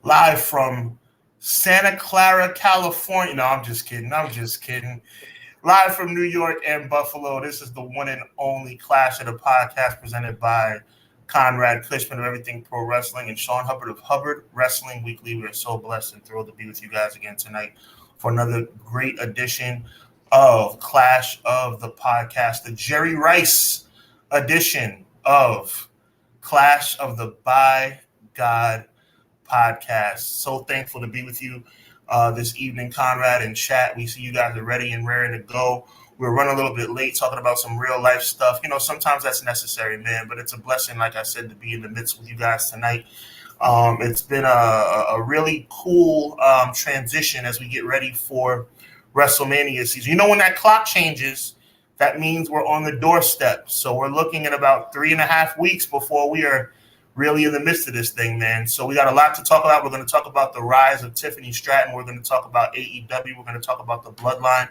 live from Santa Clara, California. No, I'm just kidding. Live from New York and Buffalo. This is the one and only Clash of the Podcast presented by Conrad Cushman of Everything Pro Wrestling and Sean Hubbard of Hubbard Wrestling Weekly. We are so blessed and thrilled to be with you guys again tonight for another great edition of Clash of the Podcast, the Jerry Rice edition of Clash of the By God Podcast. So thankful to be with you this evening, Conrad and chat. We see you guys are ready and raring to go. We're running a little bit late talking about some real life stuff. You know, sometimes that's necessary, man, but it's a blessing, like I said, to be in the midst with you guys tonight. It's been a really cool transition as we get ready for WrestleMania season. You know, when that clock changes, that means we're on the doorstep. So we're looking at about 3.5 weeks before we are really in the midst of this thing, man. So we got a lot to talk about. We're going to talk about the rise of Tiffany Stratton. We're going to talk about AEW. We're going to talk about the Bloodline,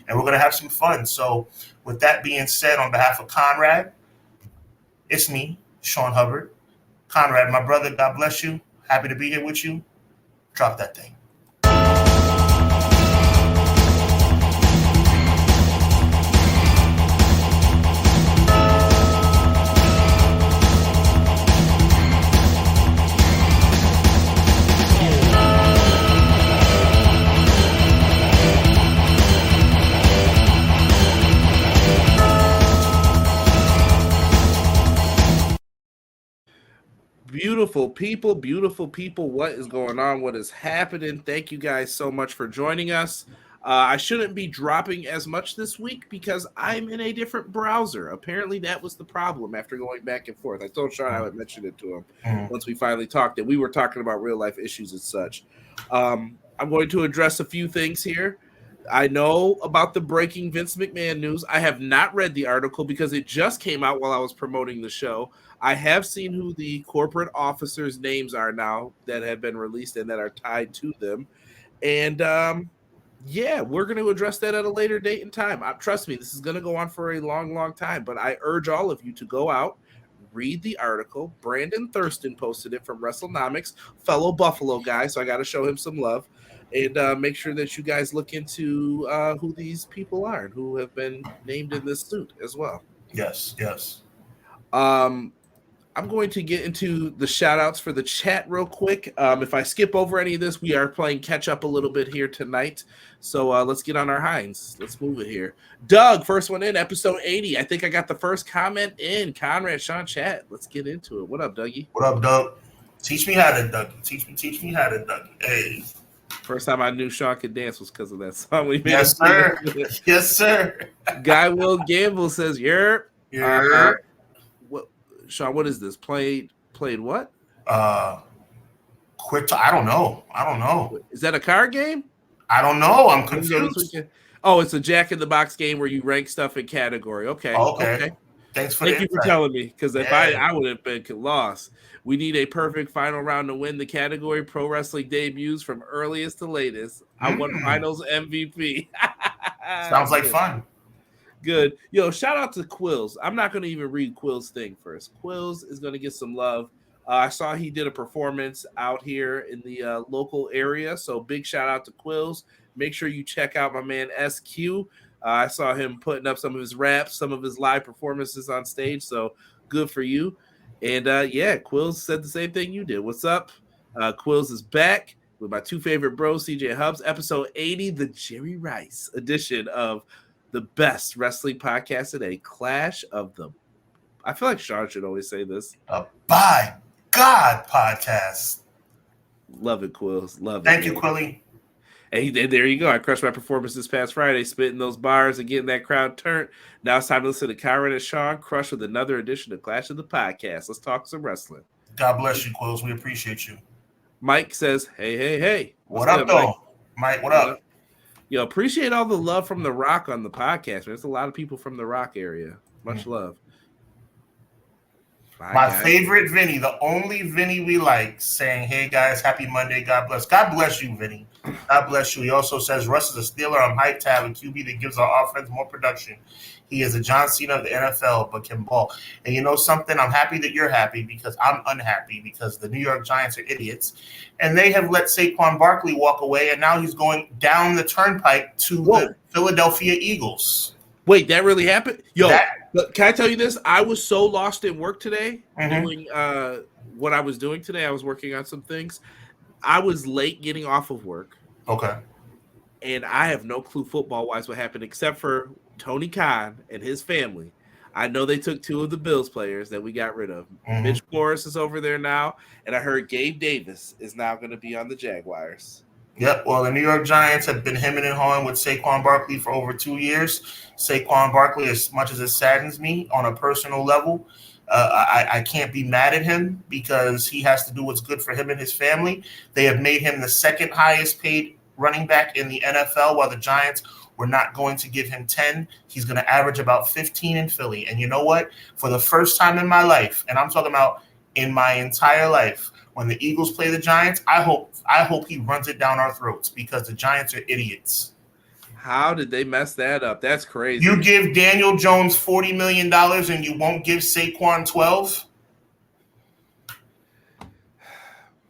and we're going to have some fun. So with that being said, on behalf of Conrad, it's me, Sean Hubbard. Conrad, my brother, God bless you. Happy to be here with you. Drop that thing. Beautiful people. What is going on? What is happening? Thank you guys so much for joining us. I shouldn't be dropping as much this week because I'm in a different browser. Apparently that was the problem after going back and forth. I told Sean I would mention it to him once we finally talked, that we were talking about real life issues and such. I'm going to address a few things here. I know about the breaking Vince McMahon news. I have not read the article because it just came out while I was promoting the show. I have seen who the corporate officers' names are now that have been released and that are tied to them. And we're going to address that at a later date and time. Trust me, this is going to go on for a long time. But I urge all of you to go out, read the article. Brandon Thurston posted it from WrestleNomics, fellow Buffalo guy, so I got to show him some love. And make sure that you guys look into who these people are and who have been named in this suit as well. Yes. I'm going to get into the shout outs for the chat real quick. If I skip over any of this, we are playing catch up a little bit here tonight. So let's get on our hinds. Let's move it here. Doug, first one in, episode 80. I think I got the first comment in. Conrad, Sean, chat. Let's get into it. What up, Dougie? What up, Doug? Teach me how to Dougie. Teach me how to Dougie. Hey. First time I knew Sean could dance was because of that song we made. Yes, sir. Yes, sir. Guy Will Gamble says, "Yerp." Sean, what is this? Played what? Quit. I don't know. Is that a card game? I don't know. I'm confused. Oh, it's a Jack in the Box game where you rank stuff in category. Okay. Okay. Thanks for Thank you for telling me, because if I would have been lost. We need a perfect final round to win the category. Pro wrestling debuts from earliest to latest. I won finals MVP. Sounds like fun. Good. Yo, shout out to Quills. I'm not going to even read Quills' thing first. Quills is going to get some love. I saw he did a performance out here in the local area, so big shout out to Quills. Make sure you check out my man SQ. I saw him putting up some of his raps, some of his live performances on stage, so good for you. And Quills said the same thing you did. What's up? Quills is back with my two favorite bros, CJ Hubbs, episode 80, the Jerry Rice edition of the best wrestling podcast today, Clash of the... I feel like Sean should always say this. A By God podcast. Love it, Quills. Love it. Thank you, Quilly. And there you go. I crushed my performance this past Friday, spitting those bars and getting that crowd turned. Now it's time to listen to Kyron and Sean crush with another edition of Clash of the Podcast. Let's talk some wrestling. God bless you, Quills. We appreciate you. Mike says, hey. What up, though? Mike, what up? Yo, appreciate all the love from The Rock on the podcast. Man. There's a lot of people from the Rock area. Much love. My favorite Vinny, the only Vinny we like, saying, hey, guys, happy Monday. God bless. God bless you, Vinny. God bless you. He also says, Russ is a Steeler. I'm hyped to have a QB that gives our offense more production. He is a John Cena of the NFL, but can ball. And you know something? I'm happy that you're happy because I'm unhappy because the New York Giants are idiots. And they have let Saquon Barkley walk away, and now he's going down the turnpike to the Philadelphia Eagles. Wait, that really happened? Yo, can I tell you this? I was so lost in work today doing what I was doing today. I was working on some things. I was late getting off of work. Okay. And I have no clue football-wise what happened except for Tony Khan and his family. I know they took 2 of the Bills players that we got rid of. Mitch Morris is over there now, and I heard Gabe Davis is now going to be on the Jaguars. Yep. Well, the New York Giants have been hemming and hawing with Saquon Barkley for over 2 years. Saquon Barkley, as much as it saddens me on a personal level, I can't be mad at him because he has to do what's good for him and his family. They have made him the second highest paid running back in the NFL, while the Giants were not going to give him 10. He's going to average about 15 in Philly. And you know what? For the first time in my life, and I'm talking about in my entire life, when the Eagles play the Giants, I hope he runs it down our throats because the Giants are idiots. How did they mess that up? That's crazy. You give Daniel Jones $40 million and you won't give Saquon 12?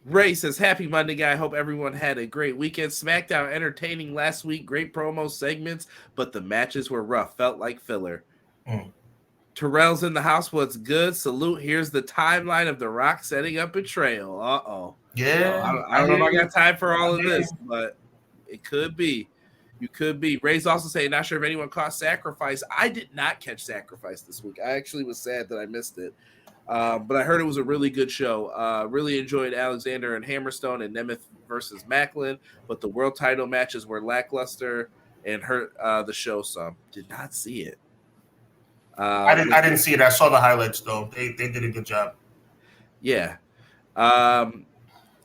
Ray says, happy Monday, guy. Hope everyone had a great weekend. SmackDown entertaining last week. Great promo segments, but the matches were rough. Felt like filler. Terrell's in the house. What's good? Salute. Here's the timeline of The Rock setting up Betrayal. Uh-oh. Yeah. I don't know if I got time for all of this, but it could be. You could be. Ray's also saying, not sure if anyone caught Sacrifice. I did not catch Sacrifice this week. I actually was sad that I missed it. But I heard it was a really good show. Really enjoyed Alexander and Hammerstone and Nemeth versus Macklin, but the world title matches were lackluster and hurt the show some. Did not see it. I didn't see it. I saw the highlights though. They did a good job. Yeah.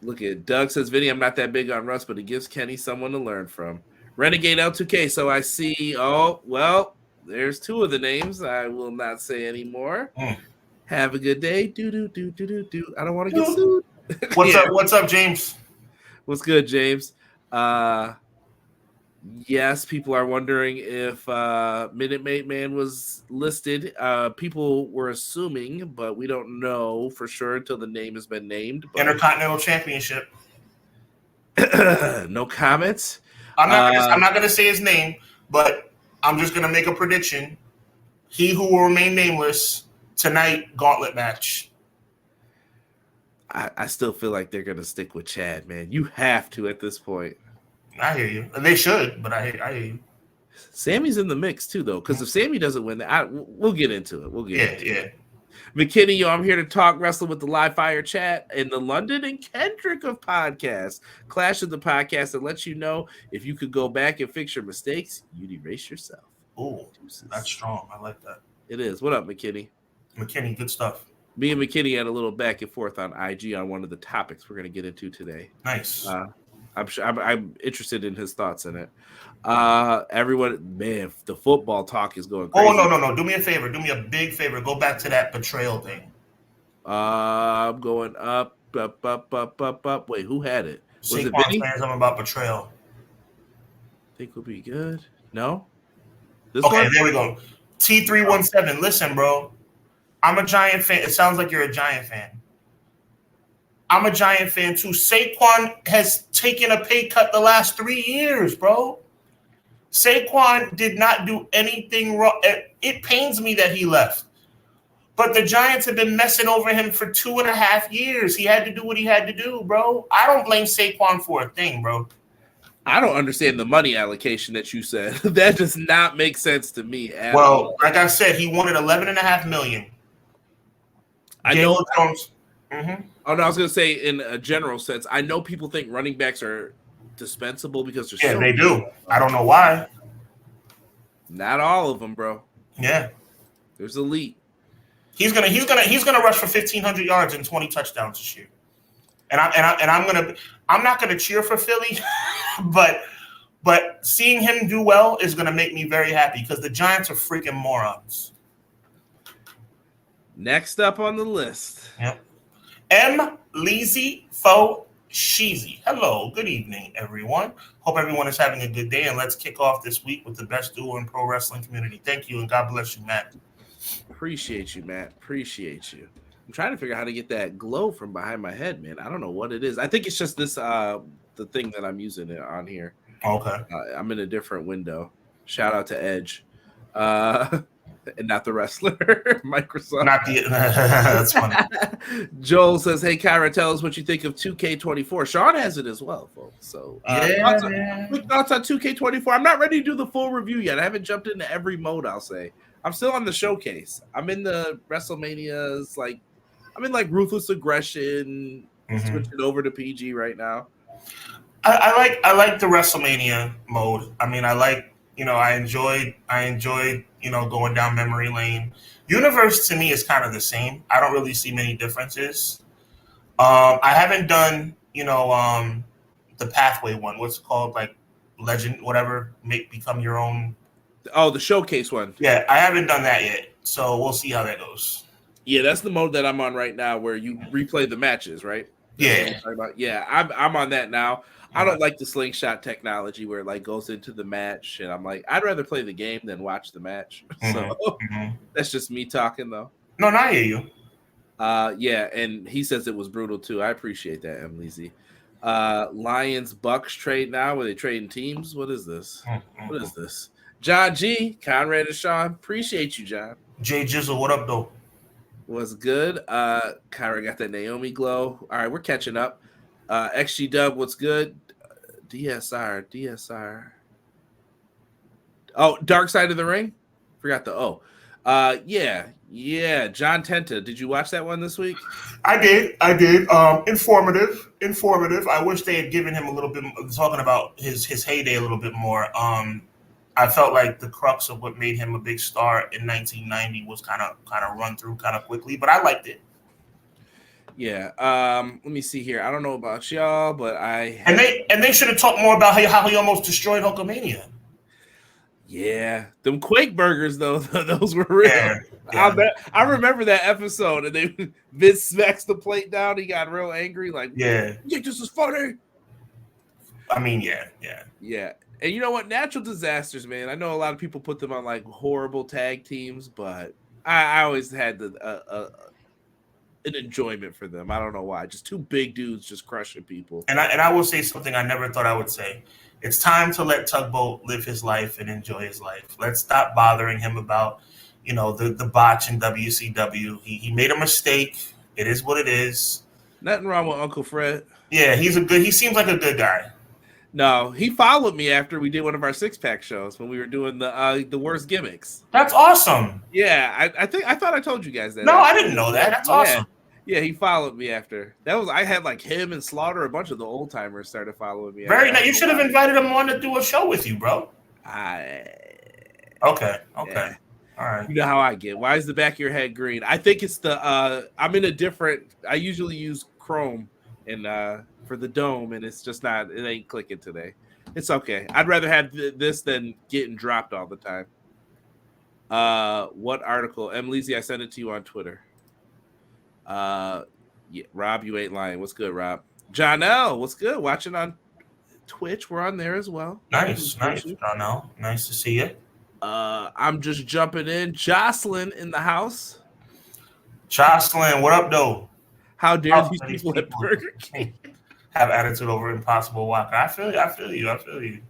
Look at Doug says, Vinny, I'm not that big on Russ, but it gives Kenny someone to learn from. Renegade L2K. So I see. Oh well, there's 2 of the names. I will not say anymore. Have a good day. Do. I don't want to get sued. What's up, James? What's good, James? Yes, people are wondering if Minute Maid Man was listed. People were assuming, but we don't know for sure until the name has been named. But... Intercontinental Championship. No comments. I'm not gonna say his name, but I'm just gonna make a prediction. He who will remain nameless tonight, gauntlet match. I still feel like they're gonna stick with Chad, man. You have to at this point. I hear you. They should, but I hear you. Sammy's in the mix too, though, because if Sammy doesn't win, we'll get into it. We'll get into it. McKinney, yo, I'm here to talk wrestling with the live fire chat in the London and Kendrick of podcasts. Clash of the podcast that lets you know if you could go back and fix your mistakes, you'd erase yourself. Oh, that's strong. I like that. It is. What up, McKinney? McKinney, good stuff. Me and McKinney had a little back and forth on IG on one of the topics we're going to get into today. Nice. I'm interested in his thoughts in it. Everyone, man, the football talk is going crazy. Oh, no. Do me a favor. Do me a big favor. Go back to that betrayal thing. I'm going up. Wait, who had it? Was it Vinny? Saying something about betrayal. Think would be good. No? There we go. T317. Listen, bro. I'm a Giant fan. It sounds like you're a Giant fan. I'm a Giant fan too. Saquon has taken a pay cut the last 3 years, bro. Saquon did not do anything wrong. It pains me that he left. But the Giants have been messing over him for 2.5 years. He had to do what he had to do, bro. I don't blame Saquon for a thing, bro. I don't understand the money allocation that you said. That does not make sense to me at all. Well, like I said, he wanted $11.5 million. I know. Mm-hmm. Oh, no, I was going to say in a general sense, I know people think running backs are dispensable because they're they do. I don't know why. Not all of them, bro. Yeah. There's elite. He's gonna rush for 1,500 yards and 20 touchdowns this year. And I'm not gonna cheer for Philly, but seeing him do well is gonna make me very happy because the Giants are freaking morons. Next up on the list. Yep. M. Leezy Fo Sheezy. Hello, good evening, everyone. Hope everyone is having a good day, and let's kick off this week with the best duo in pro wrestling community. Thank you, and God bless you, Matt. Appreciate you, Matt. Appreciate you. I'm trying to figure out how to get that glow from behind my head, man. I don't know what it is. I think it's just this the thing that I'm using it on here. Okay. I'm in a different window. Shout out to Edge. And not the wrestler, Microsoft. Not the that's funny. Joel says, "Hey, Kyra, tell us what you think of 2K24." Sean has it as well, folks. So, quick thoughts on 2K24. I'm not ready to do the full review yet. I haven't jumped into every mode. I'll say I'm still on the showcase. I'm in the WrestleManias. I'm in Ruthless Aggression. Switching over to PG right now. I like the WrestleMania mode. I mean, I enjoyed going down memory lane. Universe to me is kind of the same. I don't really see many differences. I haven't done the pathway one. What's it called? Like Legend, whatever. Become your own. Oh, the showcase one. Yeah, I haven't done that yet. So we'll see how that goes. Yeah, that's the mode that I'm on right now, where you replay the matches, right? Yeah. Yeah, I'm on that now. I don't like the slingshot technology where it goes into the match, and I'm like, I'd rather play the game than watch the match. So that's just me talking, though. No, I hear you. Yeah, and he says it was brutal too. I appreciate that, Emily. Lions Bucks trade now. Where they trading teams? What is this? What is this? John G, Conrad and Sean. Appreciate you, John. Jay Jizzle, what up, though? Was good. Kyra got that Naomi glow. All right, we're catching up. XG Dub, what's good? DSR. Oh, Dark Side of the Ring? Forgot the O. Yeah. John Tenta. Did you watch that one this week? I did. Informative. I wish they had given him a little bit, talking about his heyday a little bit more. I felt like the crux of what made him a big star in 1990 was kind of run through kind of quickly, but I liked it. Yeah. Let me see here. I don't know about y'all, but and they should have talked more about how he almost destroyed Hulkamania. Yeah, them Quake burgers though, those were real. Yeah. I remember that episode, and Vince smacks the plate down. He got real angry, "Yeah, you think this is funny?" I mean, yeah. And you know what? Natural disasters, man. I know a lot of people put them on horrible tag teams, but I always had an enjoyment for them. I don't know why. Just two big dudes just crushing people. And I will say something I never thought I would say. It's time to let Tugboat live his life and enjoy his life. Let's stop bothering him about, the botch in WCW. He made a mistake. It is what it is. Nothing wrong with Uncle Fred. Yeah, he seems like a good guy. No, he followed me after we did one of our 6-pack shows when we were doing the worst gimmicks. That's awesome. Yeah, I thought I told you guys that. No, I didn't know that. That's awesome. Yeah, he followed me after. I had him and Slaughter, a bunch of the old timers started following me. Very nice. You should have invited him on to do a show with you, bro. Okay. Yeah. All right. You know how I get. Why is the back of your head green? I think it's I'm in a different. I usually use Chrome and for the dome, and it's just not. It ain't clicking today. It's okay. I'd rather have this than getting dropped all the time. What article? Emily, I sent it to you on Twitter. Yeah, Rob, you ain't lying. What's good, Rob? John L, what's good? Watching on Twitch. We're on there as well. Nice, John L. Nice to see you. I'm just jumping in. Jocelyn in the house. Jocelyn, what up, though? How dare these people at Burger King have attitude over Impossible Walker? I feel you.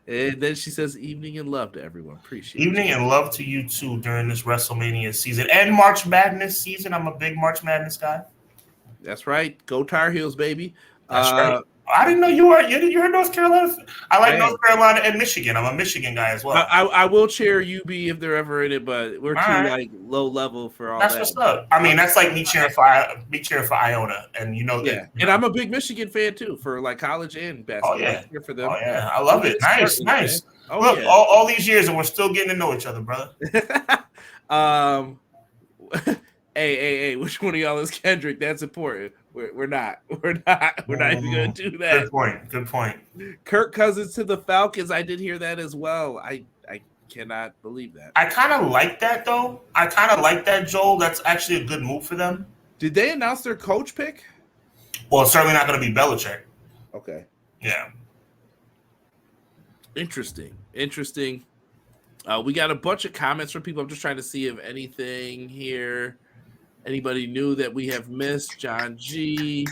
And then she says, "Evening and love to everyone. Appreciate evening and love to you too during this WrestleMania season and March Madness season. I'm a big March Madness guy. That's right. Go Tar Heels, baby. That's right. I didn't know you were. You're North Carolina. I like North Carolina and Michigan. I'm a Michigan guy as well. I will cheer UB if they're ever in it, but we're too low level for all that. That's what's up. I mean, that's like me cheering for Iona, and that. And I'm a big Michigan fan too for college and basketball. Oh yeah, here for them. Oh yeah, I love it. Nice. Look, all these years, and we're still getting to know each other, brother. Hey, which one of y'all is Kendrick? That's important. We're not even gonna do that. Good point. Kirk Cousins to the Falcons. I did hear that as well. I cannot believe that. I kind of like that though. I kind of like that, Joel. That's actually a good move for them. Did they announce their coach pick? Well, it's certainly not going to be Belichick. Okay. Yeah. Interesting. We got a bunch of comments from people. I'm just trying to see if anything here. Anybody new that we have missed? John G.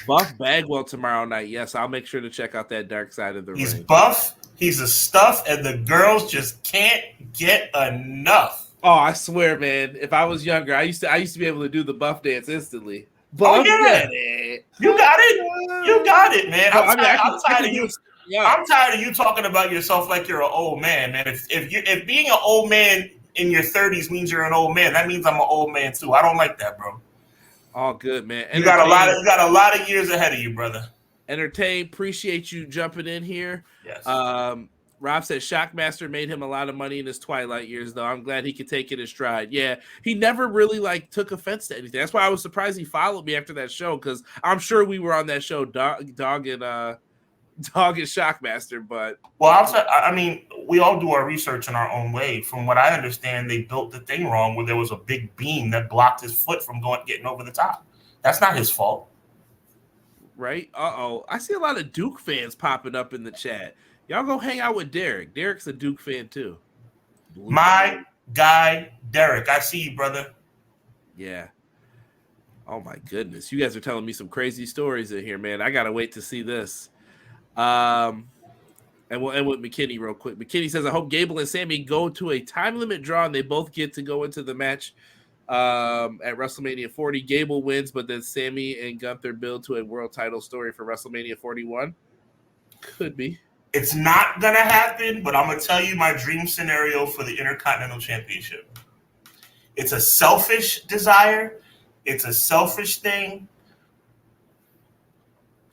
Buff Bagwell tomorrow night. Yes, I'll make sure to check out that Dark Side of the He's Ring. buff. He's a stuff, and the girls just can't get enough. Oh, I swear, man. If I was younger, I used to be able to do the buff dance instantly. Buff Daddy. You got it, man. I'm tired of you talking about yourself like you're an old man, man. If being an old man in your 30s means you're an old man, that means I'm an old man too. I don't like that, bro. All good, man. You got a lot of years ahead of you, brother. Entertain, appreciate you jumping in here. Yes. Rob said Shockmaster made him a lot of money in his twilight years, though. I'm glad he could take it in stride. Yeah, he never really took offense to anything. That's why I was surprised he followed me after that show, because I'm sure we were on that show dogging Shockmaster. But I mean, we all do our research in our own way. From what I understand, they built the thing wrong, where there was a big beam that blocked his foot from getting over the top. That's not his fault, right? I see a lot of Duke fans popping up in the chat. Y'all go hang out with Derek. Derek's a Duke fan too. My guy, Derek. I see you, brother. Yeah. Oh my goodness. You guys are telling me some crazy stories in here, man. I gotta wait to see this. And we'll end with McKinney real quick. McKinney says, I hope Gable and Sammy go to a time limit draw and they both get to go into the match at WrestleMania 40. Gable wins, but then Sammy and Gunther build to a world title story for WrestleMania 41. Could be. It's not going to happen, but I'm going to tell you my dream scenario for the Intercontinental Championship. It's a selfish desire. It's a selfish thing.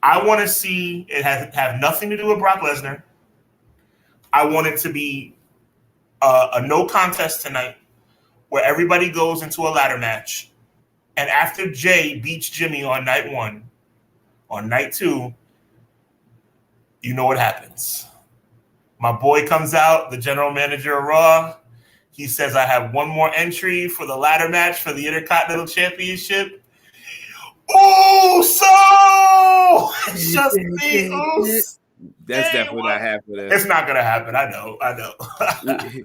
I want to see it have nothing to do with Brock Lesnar. I want it to be a no contest tonight, where everybody goes into a ladder match. And after Jay beats Jimmy on night 1, on night 2, you know what happens. My boy comes out, the general manager of Raw. He says, I have one more entry for the ladder match for the Intercontinental Championship. Oh, so it's just me. That's definitely not happening. It's not going to happen. I know.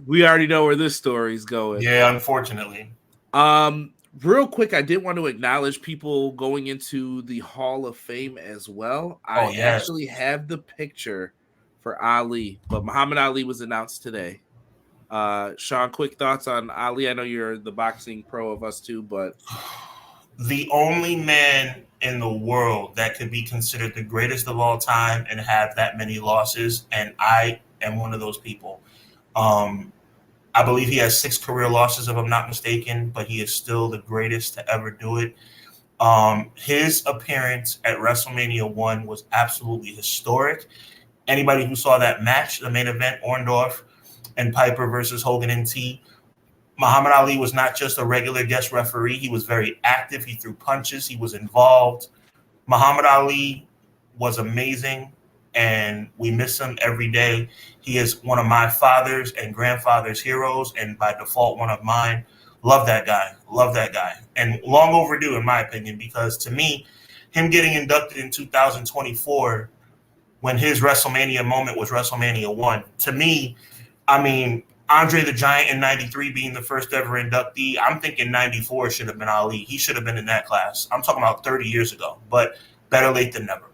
We already know where this story's going. Yeah, unfortunately. Real quick, I did want to acknowledge people going into the Hall of Fame as well. I actually have the picture for Ali, but Muhammad Ali was announced today. Sean, quick thoughts on Ali? I know you're the boxing pro of us too, but the only man in the world that could be considered the greatest of all time and have that many losses, and I am one of those people. I believe he has 6 career losses, if I'm not mistaken, but he is still the greatest to ever do it. His appearance at WrestleMania 1 was absolutely historic. Anybody who saw that match, the main event, Orndorff and Piper versus Hogan and T, Muhammad Ali was not just a regular guest referee. He was very active. He threw punches. He was involved. Muhammad Ali was amazing, and we miss him every day. He is one of my father's and grandfather's heroes, and by default, one of mine. Love that guy. And long overdue, in my opinion, because to me, him getting inducted in 2024 when his WrestleMania moment was WrestleMania 1, to me, I mean, Andre the Giant in 93 being the first ever inductee, I'm thinking 94 should have been Ali. He should have been in that class. I'm talking about 30 years ago, but better late than never.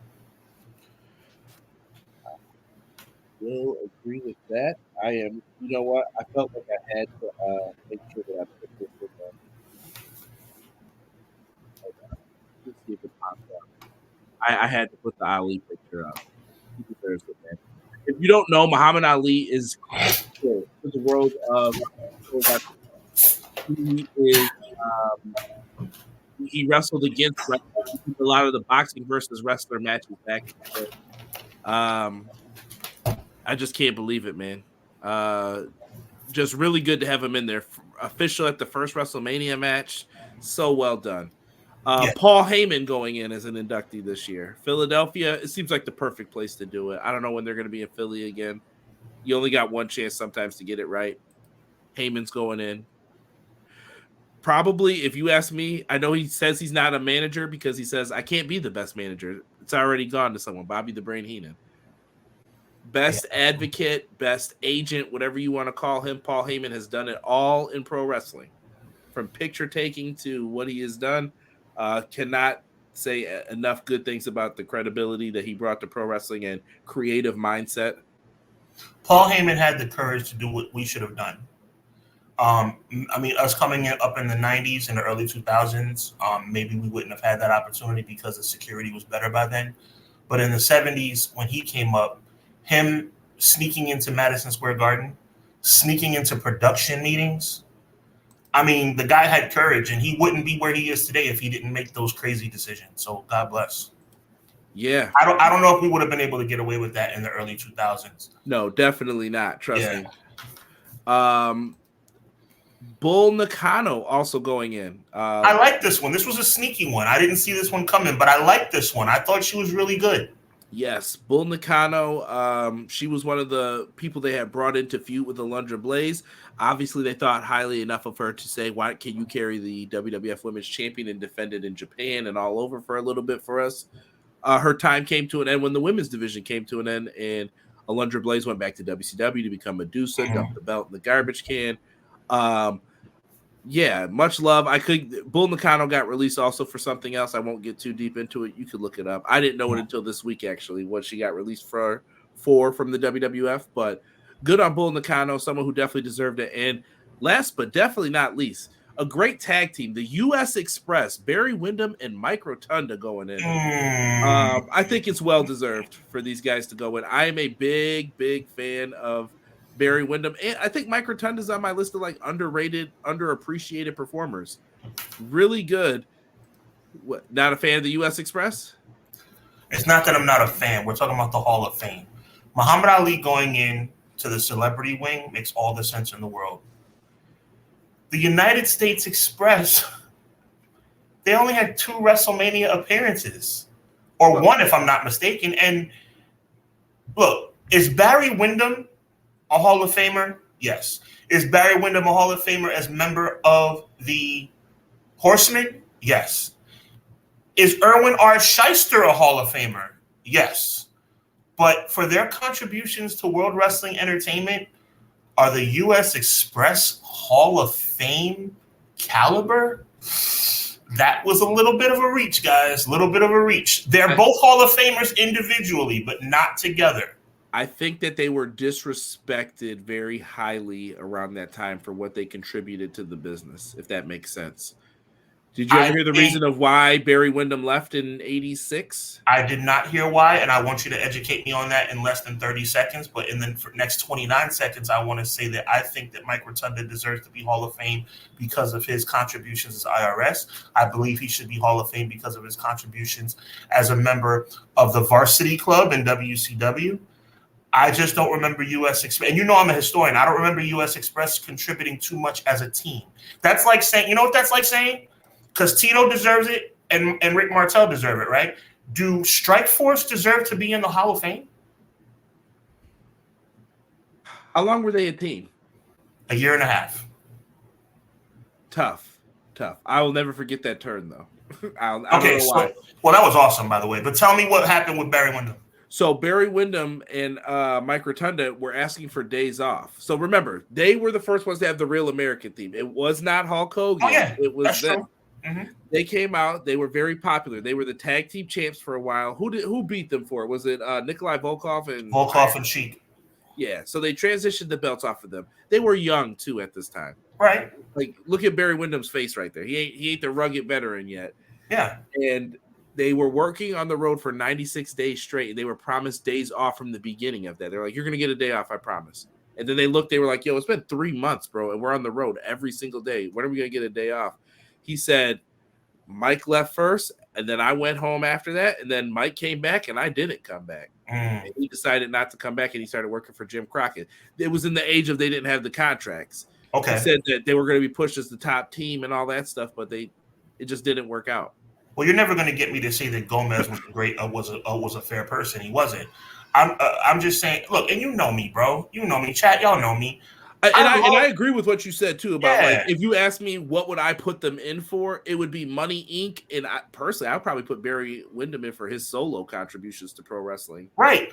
Will agree with that. I am. You know what? I felt like I had to make sure that I put this in there. Let's see if it pops up. I had to put the Ali picture up. He deserves it, man. If you don't know, Muhammad Ali is the road of. He is. He wrestled against a lot of the boxing versus wrestler matches back in the day. I just can't believe it, man. Just really good to have him in there. Official at the first WrestleMania match. So well done. Paul Heyman going in as an inductee this year. Philadelphia, it seems like the perfect place to do it. I don't know when they're going to be in Philly again. You only got one chance sometimes to get it right. Heyman's going in. Probably, if you ask me, I know he says he's not a manager because he says, I can't be the best manager. It's already gone to someone, Bobby the Brain Heenan. Best advocate, best agent, whatever you want to call him. Paul Heyman has done it all in pro wrestling. From picture taking to what he has done. Cannot say enough good things about the credibility that he brought to pro wrestling and creative mindset. Paul Heyman had the courage to do what we should have done. I mean, us coming up in the 90s and the early 2000s, maybe we wouldn't have had that opportunity because the security was better by then. But in the 70s, when he came up, him sneaking into Madison Square Garden, sneaking into production meetings, I mean, the guy had courage, and he wouldn't be where he is today if he didn't make those crazy decisions. So God bless. Yeah. I don't know if we would have been able to get away with that in the early 2000s. No, definitely not. Trust me. Bull Nakano also going in. I like this one. This was a sneaky one. I didn't see this one coming, but I like this one. I thought she was really good. Yes, Bull Nakano. She was one of the people they had brought in to feud with Alundra Blaze. Obviously, they thought highly enough of her to say, why can you carry the WWF Women's Champion and defend it in Japan and all over for a little bit for us? Her time came to an end when the women's division came to an end, and Alundra Blaze went back to WCW to become Medusa, dumped the belt in the garbage can. Yeah, much love. Bull Nakano got released also for something else. I won't get too deep into it. You could look it up. I didn't know it until this week, actually, what she got released for from the WWF. But good on Bull Nakano, someone who definitely deserved it. And last but definitely not least, a great tag team, the U.S. Express, Barry Windham and Mike Rotunda going in. I think it's well-deserved for these guys to go in. I am a big, big fan of Barry Windham, and I think Mike Rotunda's on my list of like underrated, underappreciated performers. Really good. What, not a fan of the U.S. Express? It's not that I'm not a fan. We're talking about the Hall of Fame. Muhammad Ali going in to the celebrity wing makes all the sense in the world. The United States Express, they only had 2 WrestleMania appearances, or one if I'm not mistaken. And look, is Barry Windham a Hall of Famer? Yes. Is Barry Windham a Hall of Famer as member of the Horsemen? Yes. Is Erwin R. Shyster a Hall of Famer? Yes. But for their contributions to World Wrestling Entertainment, are the U.S. Express Hall of Fame caliber? That was a little bit of a reach, guys. A little bit of a reach. They're both Hall of Famers individually, but not together. I think that they were disrespected very highly around that time for what they contributed to the business, if that makes sense. Did you ever hear the reason of why Barry Windham left in 86? I did not hear why, and I want you to educate me on that in less than 30 seconds. But in the next 29 seconds, I want to say that I think that Mike Rotunda deserves to be Hall of Fame because of his contributions as IRS. I believe he should be Hall of Fame because of his contributions as a member of the Varsity Club in WCW. I just don't remember U.S. Express. And you know I'm a historian. I don't remember U.S. Express contributing too much as a team. That's like saying, you know what that's like saying? Because Tito deserves it and Rick Martel deserve it, right? Do Strikeforce deserve to be in the Hall of Fame? How long were they a team? A year and a half. Tough. I will never forget that turn, though. I don't know why. Well, that was awesome, by the way. But tell me what happened with Barry Windham. So Barry Windham and Mike Rotunda were asking for days off. So remember, they were the first ones to have the Real American theme. It was not Hulk Hogan. Oh, yeah. It was That's them. true. Mm-hmm. They came out. They were very popular. They were the tag team champs for a while. Who beat them for it? Was it Nikolai Volkov and Sheik? Yeah. So they transitioned the belts off of them. They were young too at this time. Right. Like look at Barry Windham's face right there. He ain't the rugged veteran yet. Yeah. And they were working on the road for 96 days straight. And they were promised days off from the beginning of that. They're like, you're gonna get a day off, I promise. And then they were like, yo, it's been 3 months, bro, and we're on the road every single day. When are we gonna get a day off? He said, Mike left first, and then I went home after that, and then Mike came back, and I didn't come back. And he decided not to come back, and he started working for Jim Crockett. It was in the age of they didn't have the contracts. Okay. He said that they were going to be pushed as the top team and all that stuff, but it just didn't work out. Well, you're never going to get me to say that Gomez was was a fair person. He wasn't. I'm just saying. Look, and you know me, bro. You know me, chat. Y'all know me. I agree with what you said too about like Yeah. if you ask me what would I put them in for, it would be Money Inc. And personally, I'd probably put Barry Windham in for his solo contributions to pro wrestling. Right.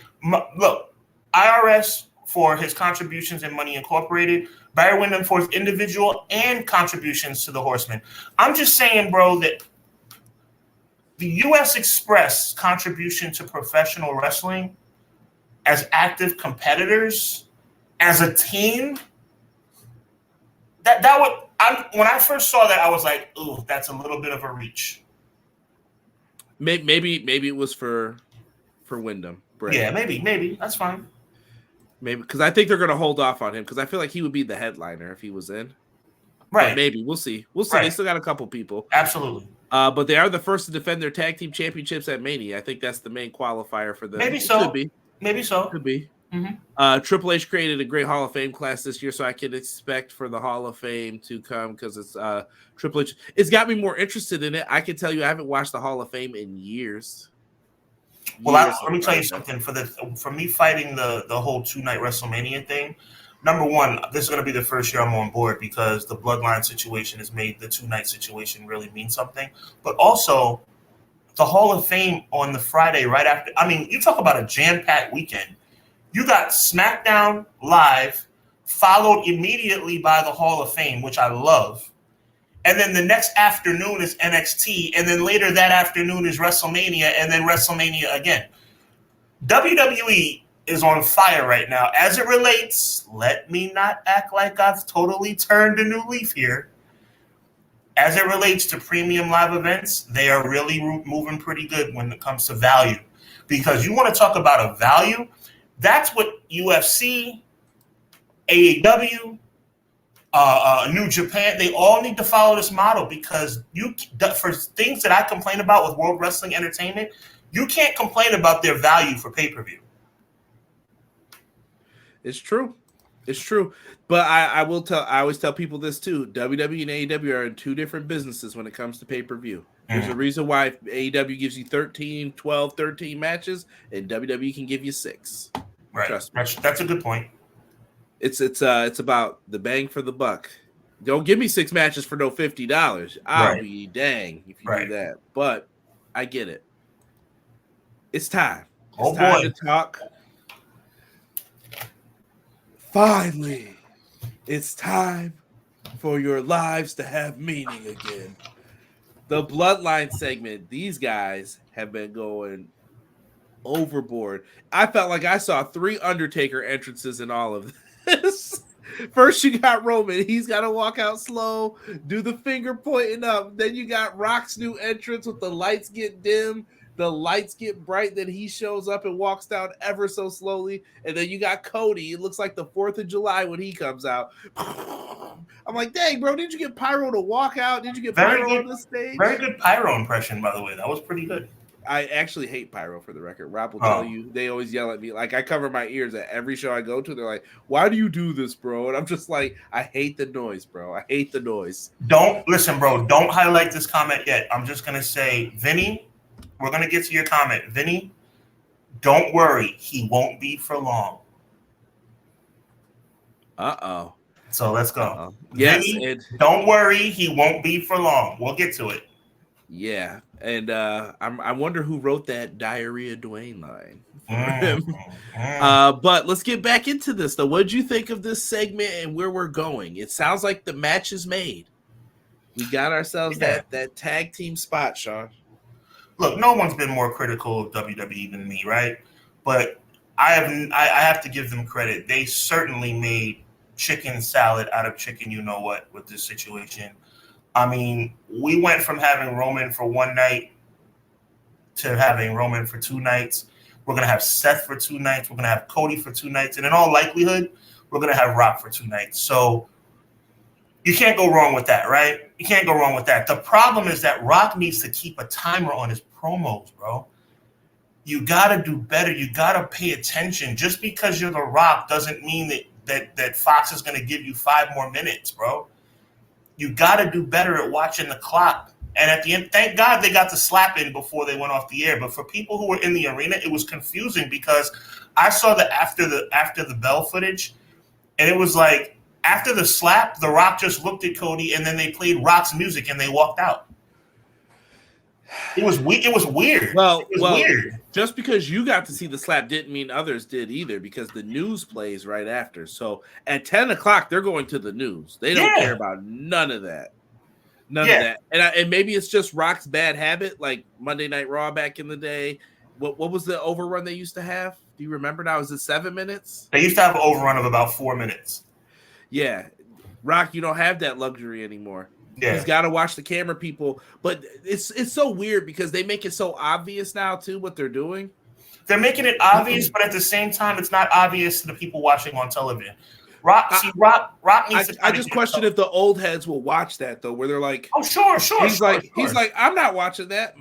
Look, IRS for his contributions in Money Incorporated, Barry Windham for his individual and contributions to the Horsemen. I'm just saying, bro, that the U.S. Express contribution to professional wrestling as active competitors, as a team, that would when I first saw that, I was like, ooh, that's a little bit of a reach. Maybe it was for Wyndham. Brady. Yeah, maybe that's fine. Maybe because I think they're going to hold off on him because I feel like he would be the headliner if he was in. Right. But maybe we'll see. Right. They still got a couple people. Absolutely. But they are the first to defend their tag team championships at Mania. I think that's the main qualifier for them. Maybe so. Could be. Maybe so. Could be. Mm-hmm. Triple H created a great Hall of Fame class this year, so I can expect for the Hall of Fame to come because it's Triple H. It's got me more interested in it. I can tell you I haven't watched the Hall of Fame in years. Well, let me tell you something. For me fighting the whole 2-night WrestleMania thing, number one, this is going to be the first year I'm on board because the bloodline situation has made the 2-night situation really mean something. But also, the Hall of Fame on the Friday right after. I mean, you talk about a jam-packed weekend. You got SmackDown Live, followed immediately by the Hall of Fame, which I love. And then the next afternoon is NXT. And then later that afternoon is WrestleMania. And then WrestleMania again. WWE is on fire right now. As it relates, let me not act like I've totally turned a new leaf here. As it relates to premium live events, they are really moving pretty good when it comes to value. Because you want to talk about a value, that's what UFC, AEW, New Japan, they all need to follow this model because for things that I complain about with World Wrestling Entertainment, you can't complain about their value for pay-per-view. It's true. It's true. But I always tell people this too. WWE and AEW are in two different businesses when it comes to pay-per-view. There's a reason why AEW gives you 12, 13 matches and WWE can give you 6. Right. Trust me. That's a good point. It's about the bang for the buck. Don't give me 6 matches for no $50. I'll be dang if you do that. But I get it. It's time. It's time to talk. Finally, it's time for your lives to have meaning again. The Bloodline segment, these guys have been going overboard. I felt like I saw 3 Undertaker entrances in all of this. First, you got Roman. He's got to walk out slow, do the finger pointing up. Then you got Rock's new entrance with the lights get dim. The lights get bright, then he shows up and walks down ever so slowly. And then you got Cody. It looks like the 4th of July when he comes out. I'm like, dang, bro, did you get Pyro to walk out? Did you get Pyro on the stage? Very good Pyro impression, by the way. That was pretty good. I actually hate Pyro, for the record. Rob will tell you, they always yell at me. Like, I cover my ears at every show I go to. They're like, why do you do this, bro? And I'm just like, I hate the noise, bro. I hate the noise. Don't highlight this comment yet. I'm just going to say, Vinny, we're going to get to your comment. Vinny, don't worry. He won't be for long. Uh-oh. So let's go. Uh-oh. Yes. Vinny, don't worry. He won't be for long. We'll get to it. Yeah. And I wonder who wrote that Diarrhea Dwayne line for him. But let's get back into this, though. What did you think of this segment and where we're going? It sounds like the match is made. We got ourselves that tag team spot, Sean. Look, no one's been more critical of WWE than me, right? But I have to give them credit. They certainly made chicken salad out of chicken you-know-what with this situation. I mean, we went from having Roman for 1 night to having Roman for 2 nights. We're going to have Seth for 2 nights. We're going to have Cody for 2 nights. And in all likelihood, we're going to have Rock for 2 nights. So you can't go wrong with that, right? You can't go wrong with that. The problem is that Rock needs to keep a timer on his promos, bro. You got to do better. You got to pay attention. Just because you're The Rock doesn't mean that Fox is going to give you 5 more minutes, bro. You got to do better at watching the clock. And at the end, thank God they got the slap in before they went off the air. But for people who were in the arena, it was confusing because I saw the after the bell footage, and it was like After the slap, The Rock just looked at Cody, and then they played Rock's music, and they walked out. It was weird. It was weird. Just because you got to see the slap didn't mean others did either, because the news plays right after. So at 10 o'clock, they're going to the news. They don't care about none of that. None of that. And maybe it's just Rock's bad habit, like Monday Night Raw back in the day. What was the overrun they used to have? Do you remember now? Is it 7 minutes? They used to have an overrun of about 4 minutes. Yeah. Rock, you don't have that luxury anymore. Yeah. He's got to watch the camera people. But it's so weird because they make it so obvious now, too, what they're doing. They're making it obvious, but at the same time, it's not obvious to the people watching on television. Rock needs to. I just question if the old heads will watch that, though, where they're like, oh, sure. He's like, I'm not watching that.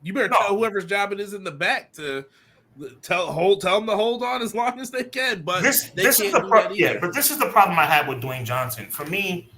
You better tell whoever's job it is in the back to tell them to hold on as long as they can. But this is the problem I have with Dwayne Johnson. For me,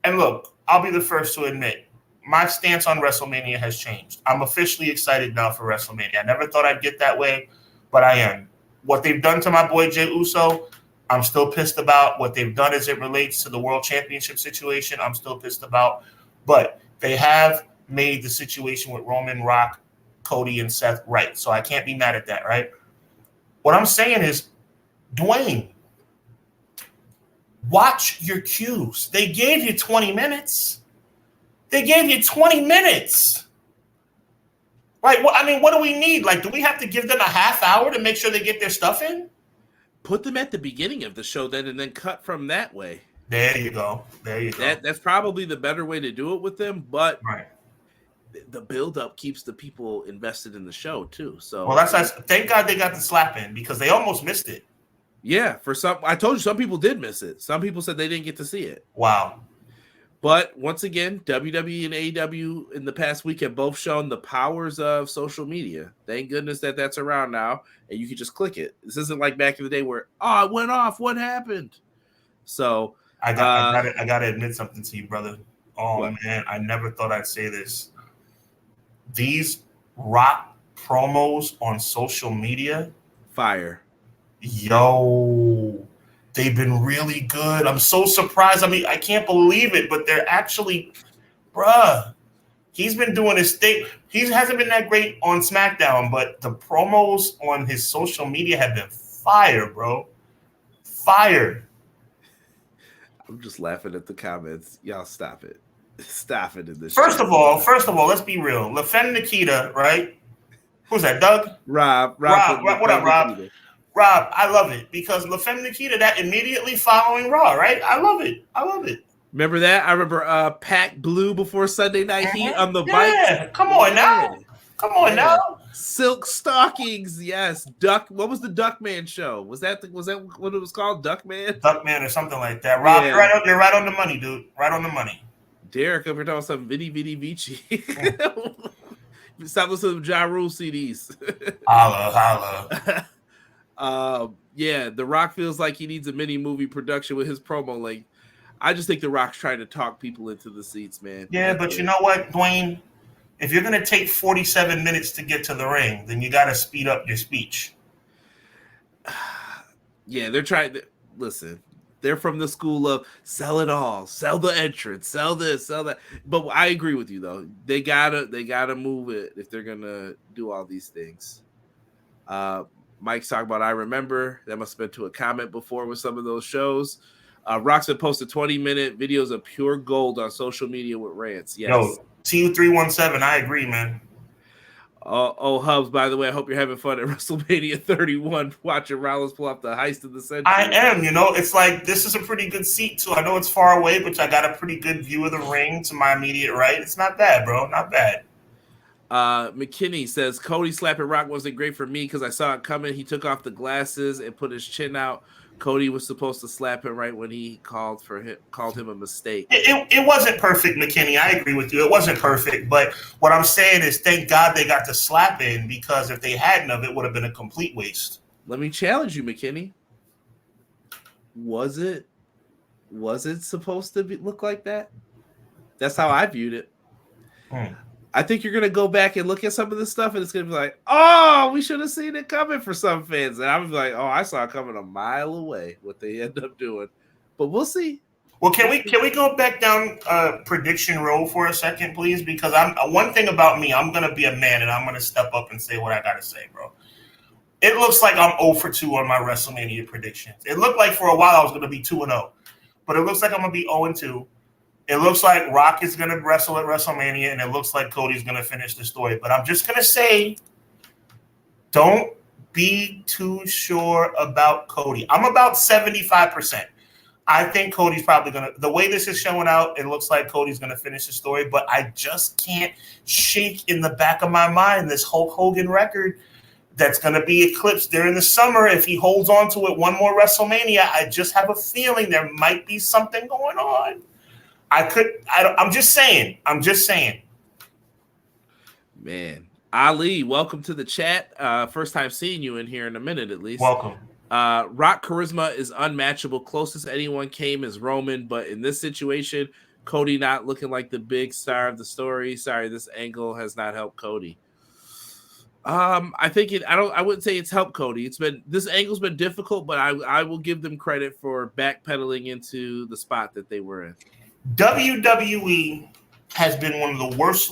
and look, I'll be the first to admit, my stance on WrestleMania has changed. I'm officially excited now for WrestleMania. I never thought I'd get that way, but I am. What they've done to my boy Jey Uso, I'm still pissed about. What they've done as it relates to the World Championship situation, I'm still pissed about. But they have made the situation with Roman, Rock, Cody, and Seth right. So I can't be mad at that, right? What I'm saying is, Dwayne, watch your cues. They gave you 20 minutes. Like, what do we need? Like, do we have to give them a half hour to make sure they get their stuff in? Put them at the beginning of the show then, and then cut from that way. There you go. That's probably the better way to do it with them, but right. The build-up keeps the people invested in the show, too. So, well, thank God they got the slap in, because they almost missed it. Yeah, I told you some people did miss it. Some people said they didn't get to see it. Wow. But once again, WWE and AEW in the past week have both shown the powers of social media. Thank goodness that's around now, and you can just click it. This isn't like back in the day where, it went off. What happened? So I gotta admit something to you, brother. Oh, what? Man, I never thought I'd say this. These Rock promos on social media, fire. Yo, they've been really good. I'm so surprised. I mean, I can't believe it, but they're actually, he's been doing his thing. He hasn't been that great on SmackDown, but the promos on his social media have been fire, bro. Fire. I'm just laughing at the comments. Y'all stop it. Stop it in this. First of all, let's be real. LaFemme Nikita, right? Who's that, Doug? Rob. What up, Rob? Nikita. Rob, I love it because LaFemme Nikita, that immediately following Raw, right? I love it. Remember that? I remember Pack Blue before Sunday Night Heat on the bike. Yeah, come on now. Silk stockings, yes. Duck. What was the Duckman show? Was that what it was called? Duckman or something like that. Rob, yeah. You're right on the money, dude. Right on the money. Derek, over talking some Vidi Vidi Vici. Stop listening to Ja Rule CDs. Holla. Yeah, The Rock feels like he needs a mini movie production with his promo length. I just think The Rock's trying to talk people into the seats, man. Yeah, but you know what, Dwayne? If you're going to take 47 minutes to get to the ring, then you got to speed up your speech. Yeah, they're trying to listen. They're from the school of sell it all, sell the entrance, sell this, sell that. But I agree with you though. They gotta move it if they're gonna do all these things. Mike's talking about I remember. That must have been to a comment before with some of those shows. Rock's been posted 20-minute videos of pure gold on social media with rants. Yes. Yo, TU317, I agree, man. Hubs, by the way, I hope you're having fun at WrestleMania 31 watching Rollins pull off the heist of the century. I am, it's like this is a pretty good seat too. I know it's far away, but I got a pretty good view of the ring to my immediate right. It's not bad, bro. Not bad. McKinney says Cody slapping Rock wasn't great for me because I saw it coming. He took off the glasses and put his chin out. Cody was supposed to slap him right when he called him a mistake. It wasn't perfect, McKinney. I agree with you. It wasn't perfect, but what I'm saying is thank God they got the slap in because if they hadn't of it would have been a complete waste. Let me challenge you, McKinney. Was it supposed to look like that? That's how I viewed it. I think you're going to go back and look at some of this stuff, and it's going to be like, oh, we should have seen it coming for some fans. And I'm like, oh, I saw it coming a mile away, what they end up doing. but we'll see. Well, can we go back down prediction road for a second, please? Because one thing about me, I'm gonna be a man and I'm gonna step up and say what I gotta say, bro. It looks like I'm 0 for 2 on my WrestleMania predictions. It looked like for a while I was gonna be 2-0, but it looks like I'm gonna be 0-2. It looks like Rock is gonna wrestle at WrestleMania, and it looks like Cody's gonna finish the story. But I'm just gonna say, don't be too sure about Cody. I'm about 75%. I think Cody's probably going to – the way this is showing out, it looks like Cody's going to finish the story, but I just can't shake in the back of my mind this Hulk Hogan record that's going to be eclipsed during the summer. If he holds on to it one more WrestleMania, I just have a feeling there might be something going on. I'm just saying. Man. Ali, welcome to the chat. First time seeing you in here in a minute at least. Welcome. Rock charisma is unmatchable. Closest anyone came is Roman, but in this situation, Cody not looking like the big star of the story. Sorry, this angle has not helped Cody. I think I wouldn't say it's helped Cody. This angle's been difficult, but I will give them credit for backpedaling into the spot that they were in. WWE has been one of the worst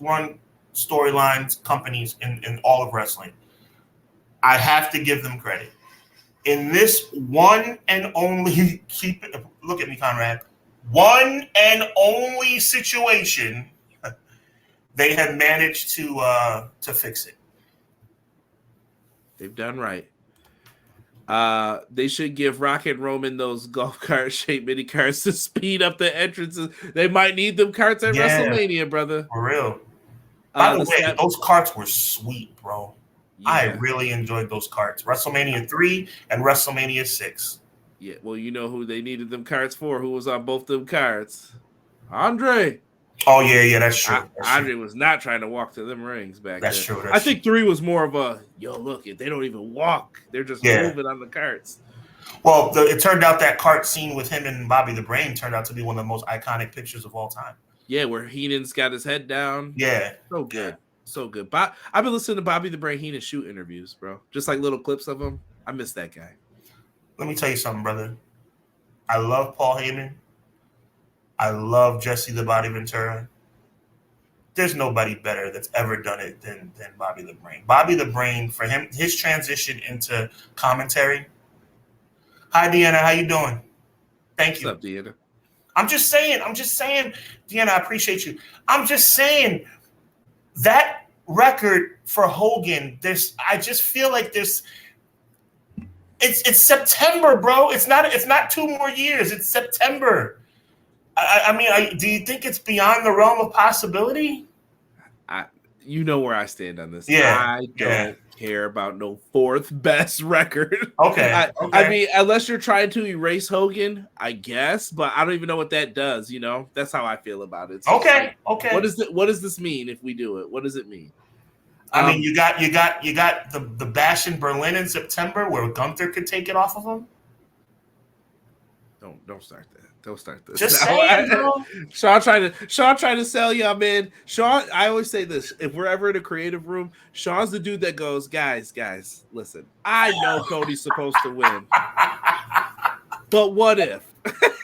run storylines companies in all of wrestling. I have to give them credit. In this one and only look at me, Conrad. One and only situation, they have managed to fix it. They've done right. They should give Rock and Roman those golf cart shaped mini carts to speed up the entrances. They might need them carts at WrestleMania, brother. For real. By the way, those carts were sweet, bro. Yeah. I really enjoyed those carts. WrestleMania 3 and WrestleMania 6. Yeah, well, you know who they needed them carts for? Who was on both them carts? Andre. Oh, yeah, that's true. Andre was not trying to walk to them rings back then. That's true. I think 3 was more of a, look, they don't even walk. They're just moving on the carts. Well, it turned out that cart scene with him and Bobby the Brain turned out to be one of the most iconic pictures of all time. Yeah, where Heenan's got his head down. Yeah. So good. Yeah. So good. I've been listening to Bobby the Brain Heenan shoot interviews, bro. Just like little clips of him. I miss that guy. Let me tell you something, brother. I love Paul Heyman. I love Jesse the Body Ventura. There's nobody better that's ever done it than Bobby the Brain. Bobby the Brain, for him, his transition into commentary. Hi, Deanna. How you doing? Thank you. What's up, Deanna? I'm just saying, Deanna, I appreciate you. I'm just saying that record for Hogan, I just feel like it's September, bro. It's not 2 more years. It's September. I mean, do you think it's beyond the realm of possibility? You know where I stand on this. Yeah, I don't care about no 4th best record. Okay. I mean, unless you're trying to erase Hogan, I guess, but I don't even know what that does. You know, that's how I feel about it. So okay. What does this mean if we do it? What does it mean? I mean, you got the Bash in Berlin in September where Gunther could take it off of him. Don't start that. Don't start this. Just saying, bro. Sean trying to sell y'all, man. Sean, I always say this: if we're ever in a creative room, Sean's the dude that goes, guys, listen. I know Cody's supposed to win, but what if?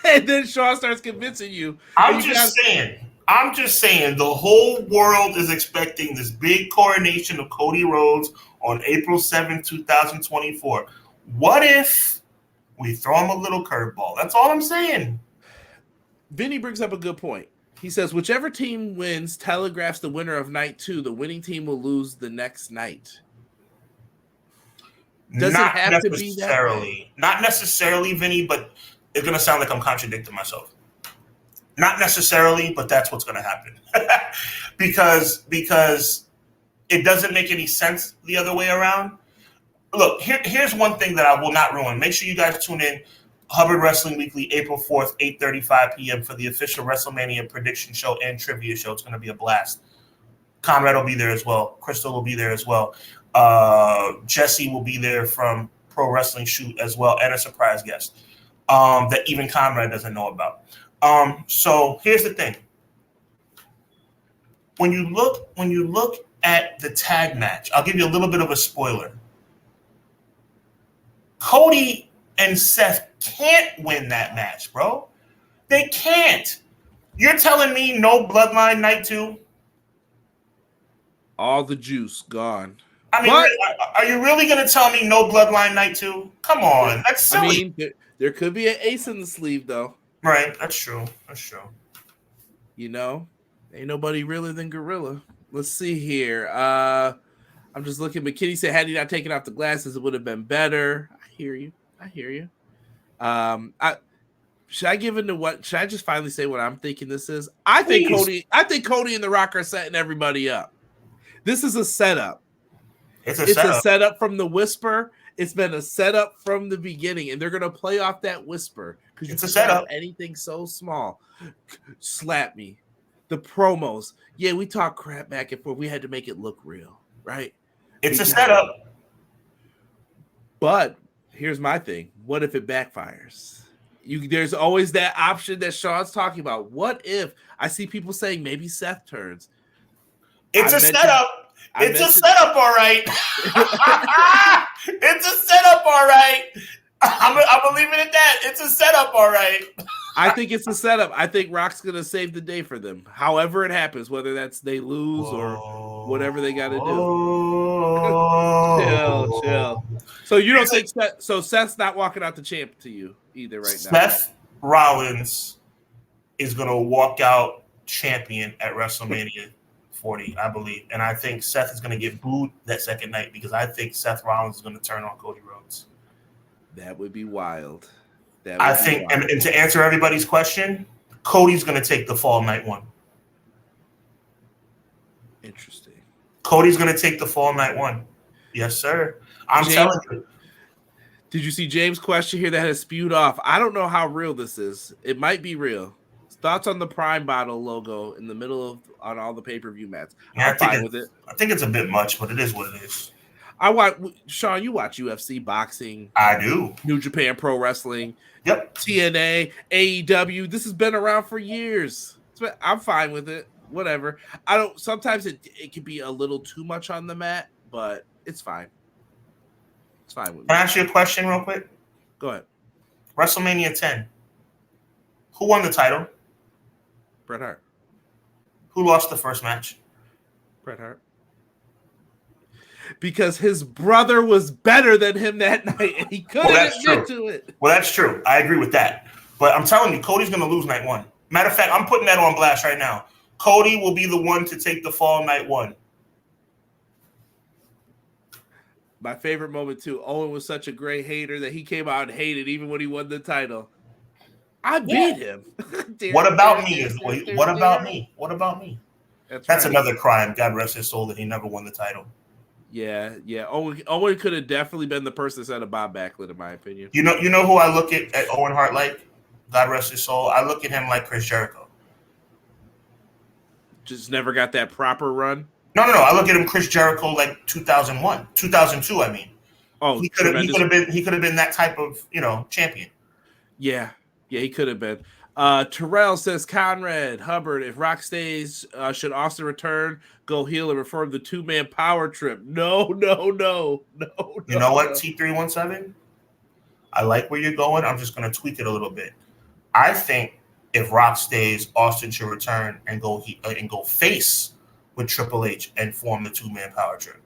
And then Sean starts convincing you. I'm just saying. The whole world is expecting this big coronation of Cody Rhodes on April 7th, 2024. What if we throw him a little curveball? That's all I'm saying. Vinny brings up a good point. He says, whichever team wins telegraphs the winner of night 2. The winning team will lose the next night. Does it have to be that way? Not necessarily, Vinny, but it's going to sound like I'm contradicting myself. Not necessarily, but that's what's going to happen. because it doesn't make any sense the other way around. Look, here's one thing that I will not ruin. Make sure you guys tune in. Hubbard Wrestling Weekly, April 4th, 8:35 p.m. for the official WrestleMania prediction show and trivia show. It's going to be a blast. Conrad will be there as well. Crystal will be there as well. Jesse will be there from Pro Wrestling Shoot as well, and a surprise guest that even Conrad doesn't know about. So here's the thing. When you look at the tag match, I'll give you a little bit of a spoiler. Cody and Seth can't win that match, bro. They can't. You're telling me no Bloodline night 2? All the juice gone. I mean, are you really going to tell me no Bloodline night 2? Come on. That's silly. I mean, there could be an ace in the sleeve, though. Right. That's true. You know, ain't nobody realer than Gorilla. Let's see here. I'm just looking. McKinney said, had he not taken off the glasses, it would have been better. I hear you. Should I give into what? Should I just finally say what I'm thinking this is? I think Cody and The Rock are setting everybody up. This is a setup. It's a setup from the whisper. It's been a setup from the beginning, and they're gonna play off that whisper because it's a setup. Anything so small, slap me. The promos, yeah, we talk crap back and forth. We had to make it look real, right? It's a setup. But here's my thing: what if it backfires? There's always that option that Sean's talking about. What if I see people saying maybe Seth turns? It's a setup. It's a setup, all right. It's a setup, all right. I'm leaving it at that. It's a setup, all right. I think it's a setup. I think Rock's going to save the day for them. However it happens, whether that's they lose or whatever they got to do. Chill. So you don't think Seth's not walking out the champ to you either right now? Seth Rollins is going to walk out champion at WrestleMania 40, I believe. And I think Seth is going to get booed that second night because I think Seth Rollins is going to turn on Cody Rhodes. That would be wild. And to answer everybody's question, Cody's going to take the fall night 1. Interesting. Cody's going to take the fall night 1. Yes, sir. I'm telling you. Did you see James' question here that has spewed off? I don't know how real this is. It might be real. Thoughts on the Prime bottle logo in the middle on all the pay-per-view mats? Yeah, I'm fine with it. I think it's a bit much, but it is what it is. Sean, you watch UFC, boxing. I do. New Japan Pro Wrestling. Yep. TNA, AEW. This has been around for years. I'm fine with it. Whatever. Sometimes it can be a little too much on the mat, but it's fine. It's fine with me. Can I ask you a question real quick? Go ahead. WrestleMania 10. Who won the title? Bret Hart. Who lost the first match? Bret Hart. Because his brother was better than him that night, and he couldn't admit to it. Well, that's true. I agree with that. But I'm telling you, Cody's going to lose night 1. Matter of fact, I'm putting that on blast right now. Cody will be the one to take the fall night 1. My favorite moment, too. Owen was such a great hater that he came out and hated even when he won the title. I beat him. What about me? What about me? What about me? That's right. Another crime. God rest his soul that he never won the title. Yeah. Owen could have definitely been the person that said a Bob Backlund, in my opinion. You know who I look at Owen Hart like? God rest his soul. I look at him like Chris Jericho. Just never got that proper run? No. I look at him Chris Jericho like 2001, 2002. I mean, he could have been that type of champion. Yeah, he could have been. Terrell says, Conrad, Hubbard, if Rock stays, should Austin return, go heel, and reform the 2-man power trip? No. You know what, T317? I like where you're going. I'm just going to tweak it a little bit. I think if Rock stays, Austin should return and go face with Triple H and form the 2-man power trip.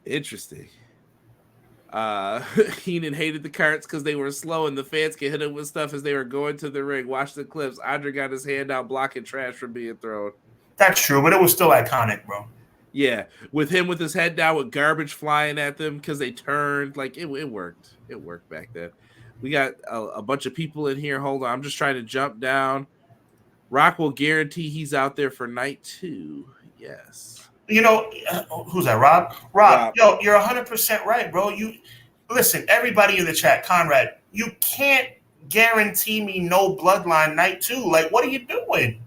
Interesting. Heenan hated the carts because they were slow and the fans could hit him with stuff as they were going to the ring. Watch the clips. Andre got his hand out blocking trash from being thrown. That's true, but it was still iconic, bro. Yeah, with him with his head down with garbage flying at them because they turned. Like, it worked. It worked back then. We got a bunch of people in here. Hold on. I'm just trying to jump down. Rock will guarantee he's out there for night 2. Yes. Who's that, Rob? Rob, yo, you're 100% right, bro. You listen, everybody in the chat, Conrad, you can't guarantee me no Bloodline night 2. Like, what are you doing?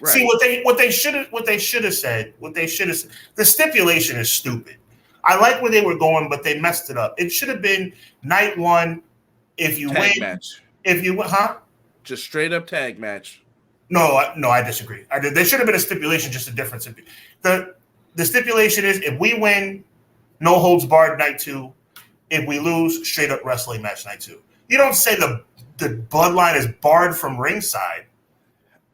Right. See, what they should have said, the stipulation is stupid. I like where they were going, but they messed it up. It should have been night 1. If you tag win, match. If you just straight up tag match. No, I disagree. There should have been a stipulation, just a difference. The stipulation is if we win, no holds barred night 2. If we lose, straight up wrestling match night 2. You don't say the bloodline is barred from ringside.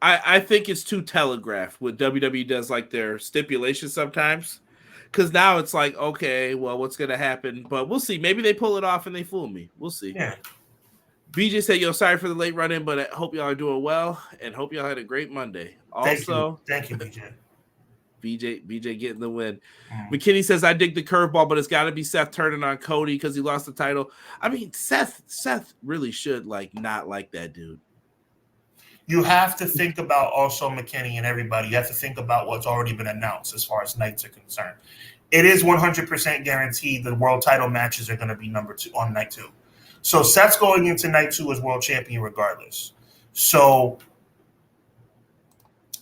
I think it's too telegraphed what WWE does, like their stipulations sometimes. Because now it's like, okay, well, what's going to happen? But we'll see. Maybe they pull it off and they fool me. We'll see. Yeah. BJ said, yo, sorry for the late run-in, but I hope y'all are doing well and hope y'all had a great Monday. Also, Thank you, BJ. BJ getting the win. McKinney says, I dig the curveball, but it's got to be Seth turning on Cody because he lost the title. I mean, Seth really should not like that dude. You have to think about also McKinney and everybody. You have to think about what's already been announced as far as nights are concerned. It is 100% guaranteed the world title matches are going to be number 2 on night 2. So Seth's going into night 2 as world champion regardless. So,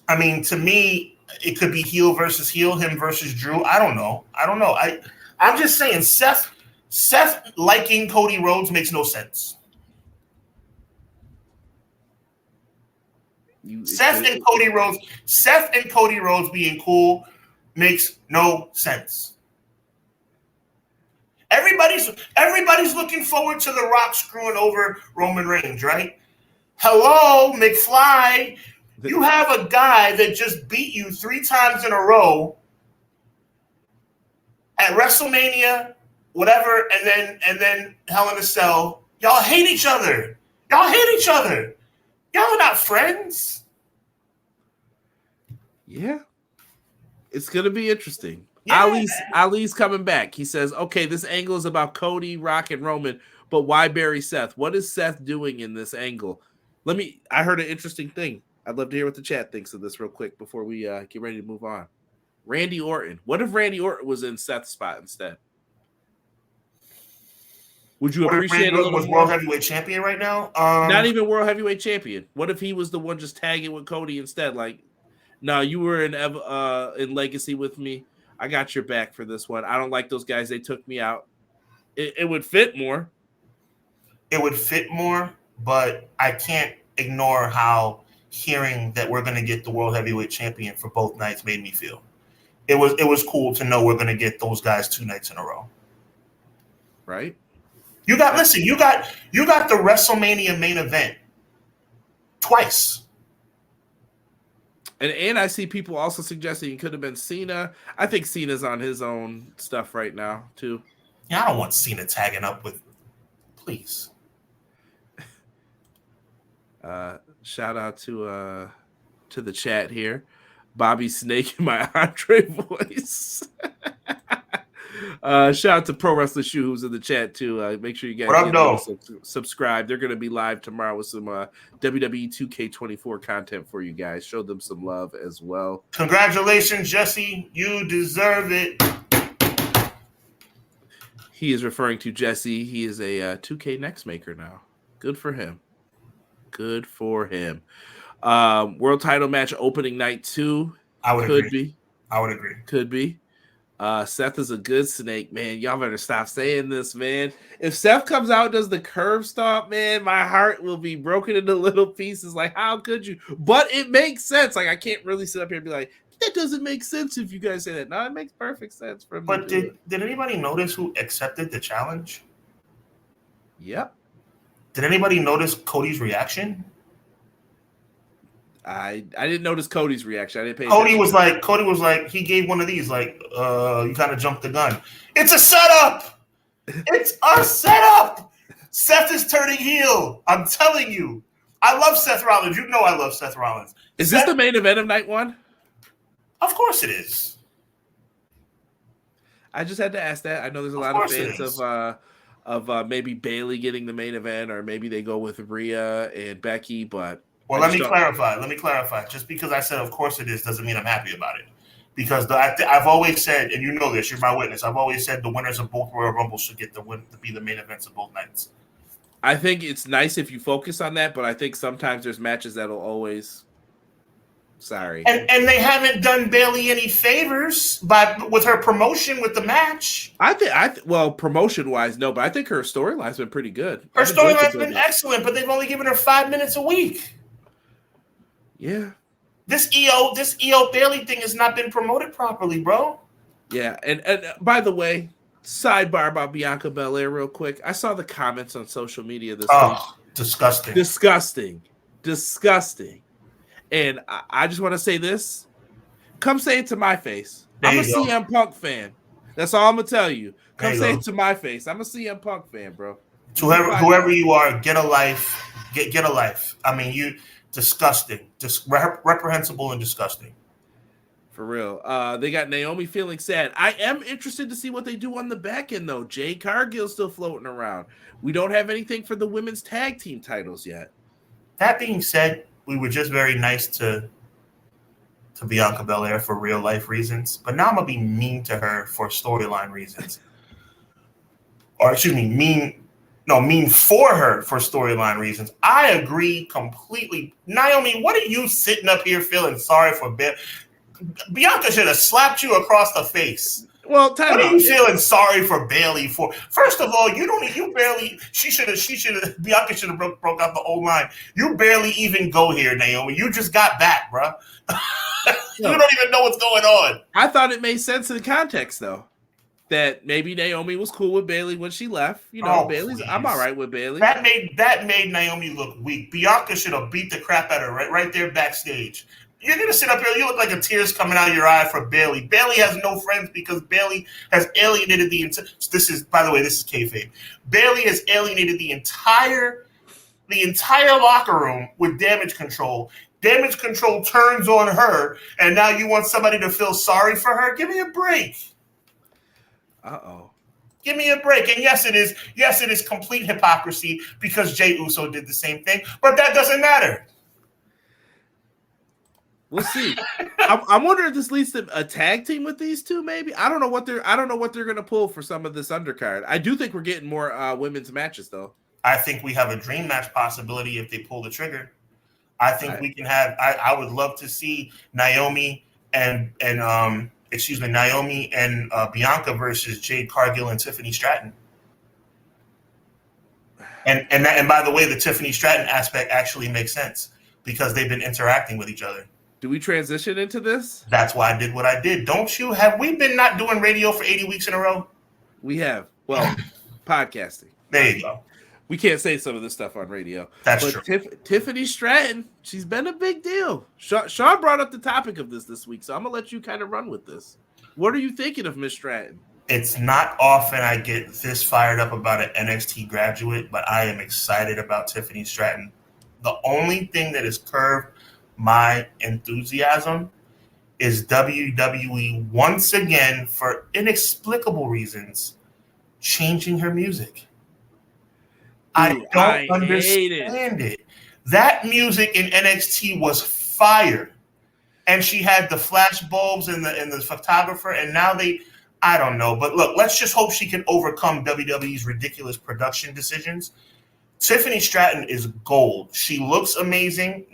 I mean, to me, it could be heel versus heel, him versus Drew. I don't know. I'm just saying Seth liking Cody Rhodes makes no sense. Seth and Cody Rhodes being cool makes no sense. Everybody's looking forward to The Rock screwing over Roman Reigns, right? Hello, McFly. You have a guy that just beat you 3 times in a row at WrestleMania, whatever, and then Hell in a Cell. Y'all hate each other. Y'all are not friends. Yeah. It's going to be interesting. Yeah. Ali's coming back. He says, okay, this angle is about Cody, Rock, and Roman, but why bury Seth? What is Seth doing in this angle? I heard an interesting thing. I'd love to hear what the chat thinks of this real quick before we get ready to move on. Randy Orton. What if Randy Orton was in Seth's spot instead? Would you appreciate it? Was world heavyweight champion right now? Not even world heavyweight champion. What if he was the one just tagging with Cody instead? Like, no, you were in Legacy with me. I got your back for this one. I don't like those guys. They took me out. It would fit more. It would fit more, but I can't ignore how hearing that we're going to get the world heavyweight champion for both nights made me feel. It was cool to know we're going to get those guys 2 nights in a row. Right? You got the WrestleMania main event twice. And I see people also suggesting it could have been Cena. I think Cena's on his own stuff right now, too. Yeah, I don't want Cena tagging up with... Please. Shout out to the chat here. Bobby Snake in my Andre voice. Shout out to Pro Wrestler Shoe who's in the chat too. Make sure you guys subscribe. They're going to be live tomorrow with some WWE 2K24 content for you guys. Show them some love as well. Congratulations, Jesse. You deserve it. He is referring to Jesse. He is a 2K Next maker now. Good for him. Good for him. World title match opening night 2. I would agree. Could be. Seth is a good snake, man. Y'all better stop saying this, man. If Seth comes out and does the curve stomp, man, my heart will be broken into little pieces. Like, how could you? But it makes sense. Like, I can't really sit up here and be like, that doesn't make sense if you guys say that. No, it makes perfect sense for me. But did anybody notice who accepted the challenge? Yep. Did anybody notice Cody's reaction? I didn't notice Cody's reaction. I didn't pay attention. Cody was like, he gave one of these, like, you kind of jumped the gun. It's a setup. It's a setup. Seth is turning heel. I'm telling you. I love Seth Rollins. You know I love Seth Rollins. Is this the main event of night 1? Of course it is. I just had to ask that. I know there's a lot of fans of maybe Bayley getting the main event, or maybe they go with Rhea and Becky, but well, let me clarify. Just because I said of course it is doesn't mean I'm happy about it. Because I've always said, and you know this, you're my witness, I've always said the winners of both Royal Rumbles should get to be the main events of both nights. I think it's nice if you focus on that, but I think sometimes there's matches that'll always... Sorry. And they haven't done Bayley any favors with her promotion with the match. Well, promotion-wise, no, but I think her storyline's been pretty good. Her storyline's been excellent, but they've only given her 5 minutes a week. Yeah. This EO Bayley thing has not been promoted properly, bro. Yeah, and by the way, Sidebar about Bianca Belair real quick. I saw the comments on social media this week. Oh, disgusting. Disgusting. And I just want to say this. Come say it to my face. There I'm a you go. CM Punk fan. That's all I'm going to tell you. Come There you say go. it to my face. I'm a CM Punk fan, bro. To whoever you are, get a life. Get a life. I mean, you disgusting. Reprehensible and disgusting. For real. They got Naomi feeling sad. I am interested to see what they do on the back end, though. Jade Cargill's still floating around. We don't have anything for the women's tag team titles yet. That being said, we were just very nice to Bianca Belair for real life reasons, but now I'm gonna be mean to her for storyline reasons. Or excuse me, mean for her for storyline reasons. I agree completely. Naomi, what are you sitting up here feeling sorry for? Bianca should have slapped you across the face. Well, what are you feeling sorry for Bayley for? First of all, Bianca should have broke out the old line. You barely even go here, Naomi. You just got back, bro. You don't even know what's going on. I thought it made sense in the context, though, that maybe Naomi was cool with Bayley when she left. You know, Bayley's. I'm all right with Bayley. That made Naomi look weak. Bianca should have beat the crap out of her right there backstage. You're going to sit up here, you look like a tear's coming out of your eye for Bayley. Bayley has no friends because Bayley has alienated the entire... This is kayfabe. Bayley has alienated the entire locker room with Damage Control. Damage Control turns on her, and now you want somebody to feel sorry for her? Give me a break. Uh-oh. Give me a break. And yes, it is complete hypocrisy because Jey Uso did the same thing, but that doesn't matter. We'll see. I'm wondering if this leads to a tag team with these two. Maybe I don't know what they're going to pull for some of this undercard. I do think we're getting more women's matches, though. I think we have a dream match possibility if they pull the trigger. I think we can have. I would love to see Naomi and Bianca versus Jade Cargill and Tiffany Stratton. And by the way, the Tiffany Stratton aspect actually makes sense because they've been interacting with each other. Do we transition into this? That's why I did what I did. Don't you? Have we been not doing radio for 80 weeks in a row? We have. Well, podcasting. There you go. We can't say some of this stuff on radio. That's true. Tiffany Stratton, she's been a big deal. Sean brought up the topic of this week, so I'm going to let you kind of run with this. What are you thinking of Miss Stratton? It's not often I get this fired up about an NXT graduate, but I am excited about Tiffany Stratton. The only thing that has curved my enthusiasm is WWE once again, for inexplicable reasons, changing her music. I don't understand it. That music in NXT was fire, and she had the flash bulbs and the photographer, and now I don't know. But look, let's just hope she can overcome WWE's ridiculous production decisions. Tiffany Stratton is gold. She looks amazing.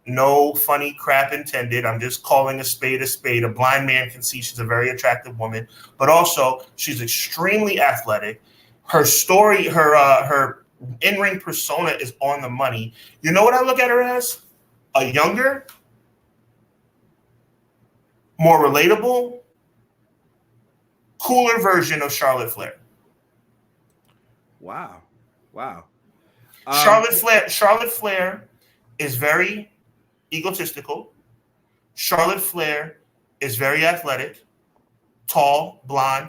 No funny crap intended. I'm just calling a spade a spade. A blind man can see she's a very attractive woman, but also she's extremely athletic. Her story, her in-ring persona is on the money. You know what I look at her as? A younger, more relatable, cooler version of Charlotte Flair. Wow. Charlotte Flair is very egotistical. Charlotte Flair is very athletic, tall, blonde,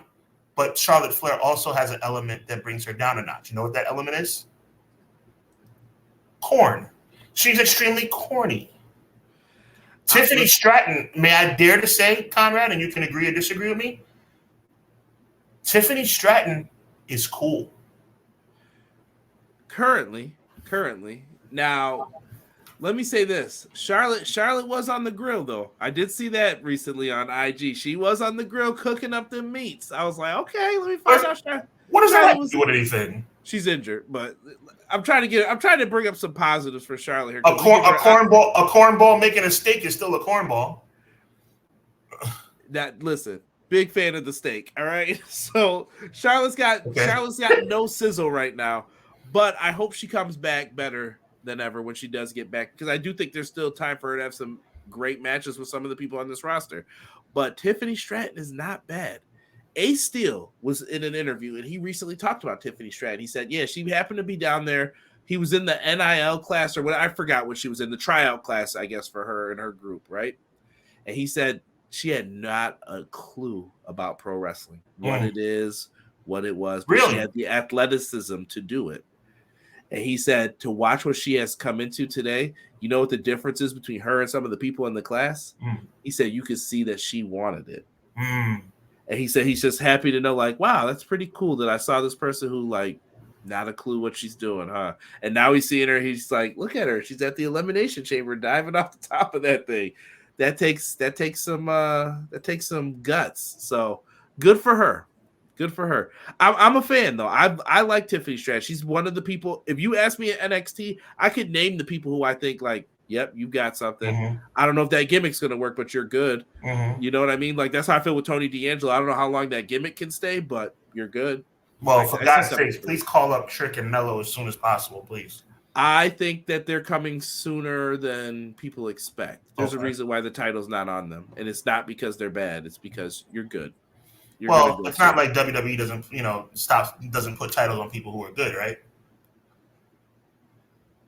but Charlotte Flair also has an element that brings her down a notch. You know what that element is? Corn. She's extremely corny. Tiffany Stratton, may I dare to say, Conrad, and you can agree or disagree with me, Tiffany Stratton is cool. Currently. Now, let me say this. Charlotte was on the grill, though. I did see that recently on IG. She was on the grill cooking up the meats. I was like, okay, let me find out. What does that have to do with anything? She's injured, but I'm trying to bring up some positives for Charlotte here. A cornball making a steak is still a cornball. Listen, big fan of the steak. All right, so Charlotte's got no sizzle right now, but I hope she comes back better than ever when she does get back, because I do think there's still time for her to have some great matches with some of the people on this roster. But Tiffany Stratton is not bad. Ace Steel was in an interview, and he recently talked about Tiffany Stratton. He said, yeah, she happened to be down there. He was in the NIL class, or what, I forgot what she was in, the tryout class, I guess, for her and her group, right? And he said she had not a clue about pro wrestling, what it is, what it was, but she had the athleticism to do it. And he said to watch what she has come into today, you know what the difference is between her and some of the people in the class? He said you could see that she wanted it. And he said he's just happy to know, like, wow, that's pretty cool that I saw this person who, like, not a clue what she's doing, huh? And now he's seeing her. He's like, look at her. She's at the Elimination Chamber diving off the top of that thing. That takes some guts. So good for her. Good for her. I'm a fan, though. I like Tiffany Stratton. She's one of the people. If you ask me at NXT, I could name the people who I think, like, yep, you got something. I don't know if that gimmick's going to work, but you're good. You know what I mean? Like, that's how I feel with Tony D'Angelo. I don't know how long that gimmick can stay, but you're good. Well, for God's sake, please call up Trick and Mello as soon as possible, please. I think that they're coming sooner than people expect. There's a reason why the title's not on them, and it's not because they're bad. It's because you're good. It's not like WWE doesn't put titles on people who are good, right?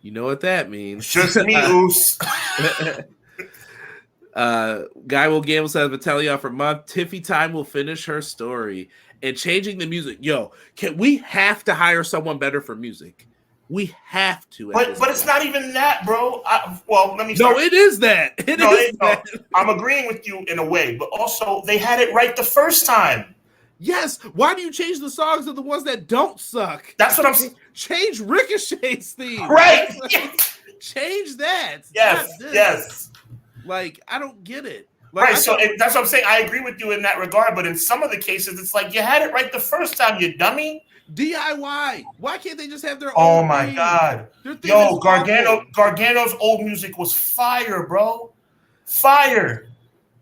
You know what that means. Just me, Oos. Guy Will Gamble says, been telling y'all for a month, Tiffy Time will finish her story. And changing the music. Yo, we have to hire someone better for music. We have to. But it's not even that, bro. Let me start. No, it is that. It is that. I'm agreeing with you in a way, but also they had it right the first time. Yes. Why do you change the songs of the ones that don't suck? That's what I'm saying. Change Ricochet's theme. Right. Change that. Yes. Like, I don't get it. Like, right. So that's what I'm saying. I agree with you in that regard. But in some of the cases, it's like you had it right the first time, you dummy. DIY. Why can't they just have their own? Oh my theme? God. Yo, Gargano's old music was fire, bro. Fire.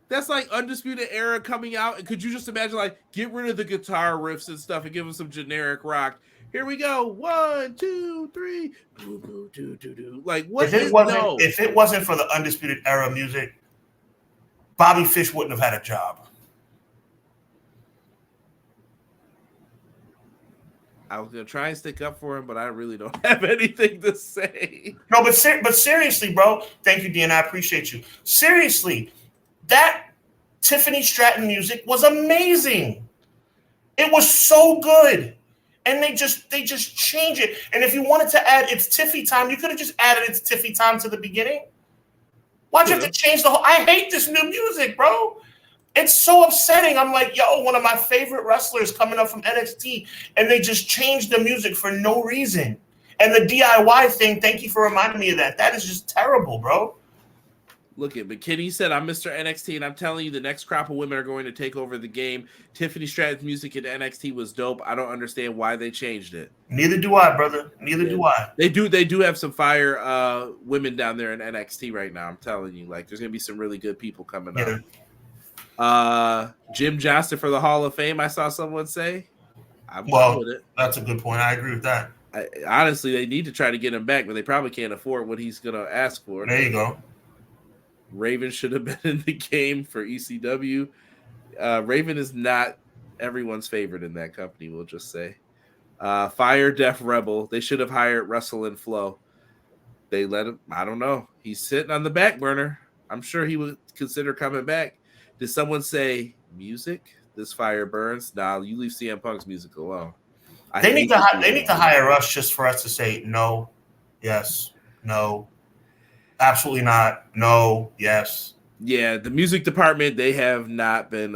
That's like Undisputed Era coming out. And could you just imagine, like, get rid of the guitar riffs and stuff and give them some generic rock? Here we go. 1, 2, 3. Boo, boo, doo, doo, doo. Like, what? If it wasn't for the Undisputed Era music, Bobby Fish wouldn't have had a job. I was going to try and stick up for him, but I really don't have anything to say. No, but seriously, bro. Thank you, Dean. I appreciate you. Seriously, that Tiffany Stratton music was amazing. It was so good. And they just change it. And if you wanted to add It's Tiffy Time, you could have just added It's Tiffy Time to the beginning. Why'd you have to change the whole? I hate this new music, bro. It's so upsetting. I'm like, yo, one of my favorite wrestlers coming up from NXT, and they just changed the music for no reason. And the DIY thing, thank you for reminding me of that. That is just terrible, bro. Look at McKinney said, I'm Mr. NXT, and I'm telling you, the next crop of women are going to take over the game. Tiffany Stratton's music in NXT was dope. I don't understand why they changed it. Neither do I, brother. Neither do I. They do have some fire women down there in NXT right now. I'm telling you, like, there's going to be some really good people coming up. Jim Johnston for the Hall of Fame, I saw someone say. I'm with it. That's a good point. I agree with that. Honestly, they need to try to get him back, but they probably can't afford what he's going to ask for. There you go. Raven should have been in the game for ECW. Raven is not everyone's favorite in that company, we'll just say. Fire Def Rebel. They should have hired Russell and Flo. They let him. I don't know. He's sitting on the back burner. I'm sure he would consider coming back. Did someone say music? This fire burns? Nah, you leave CM Punk's music alone. They need to hire us just for us to say no, yes, no. Absolutely not. No. Yes. Yeah, the music department, they have not been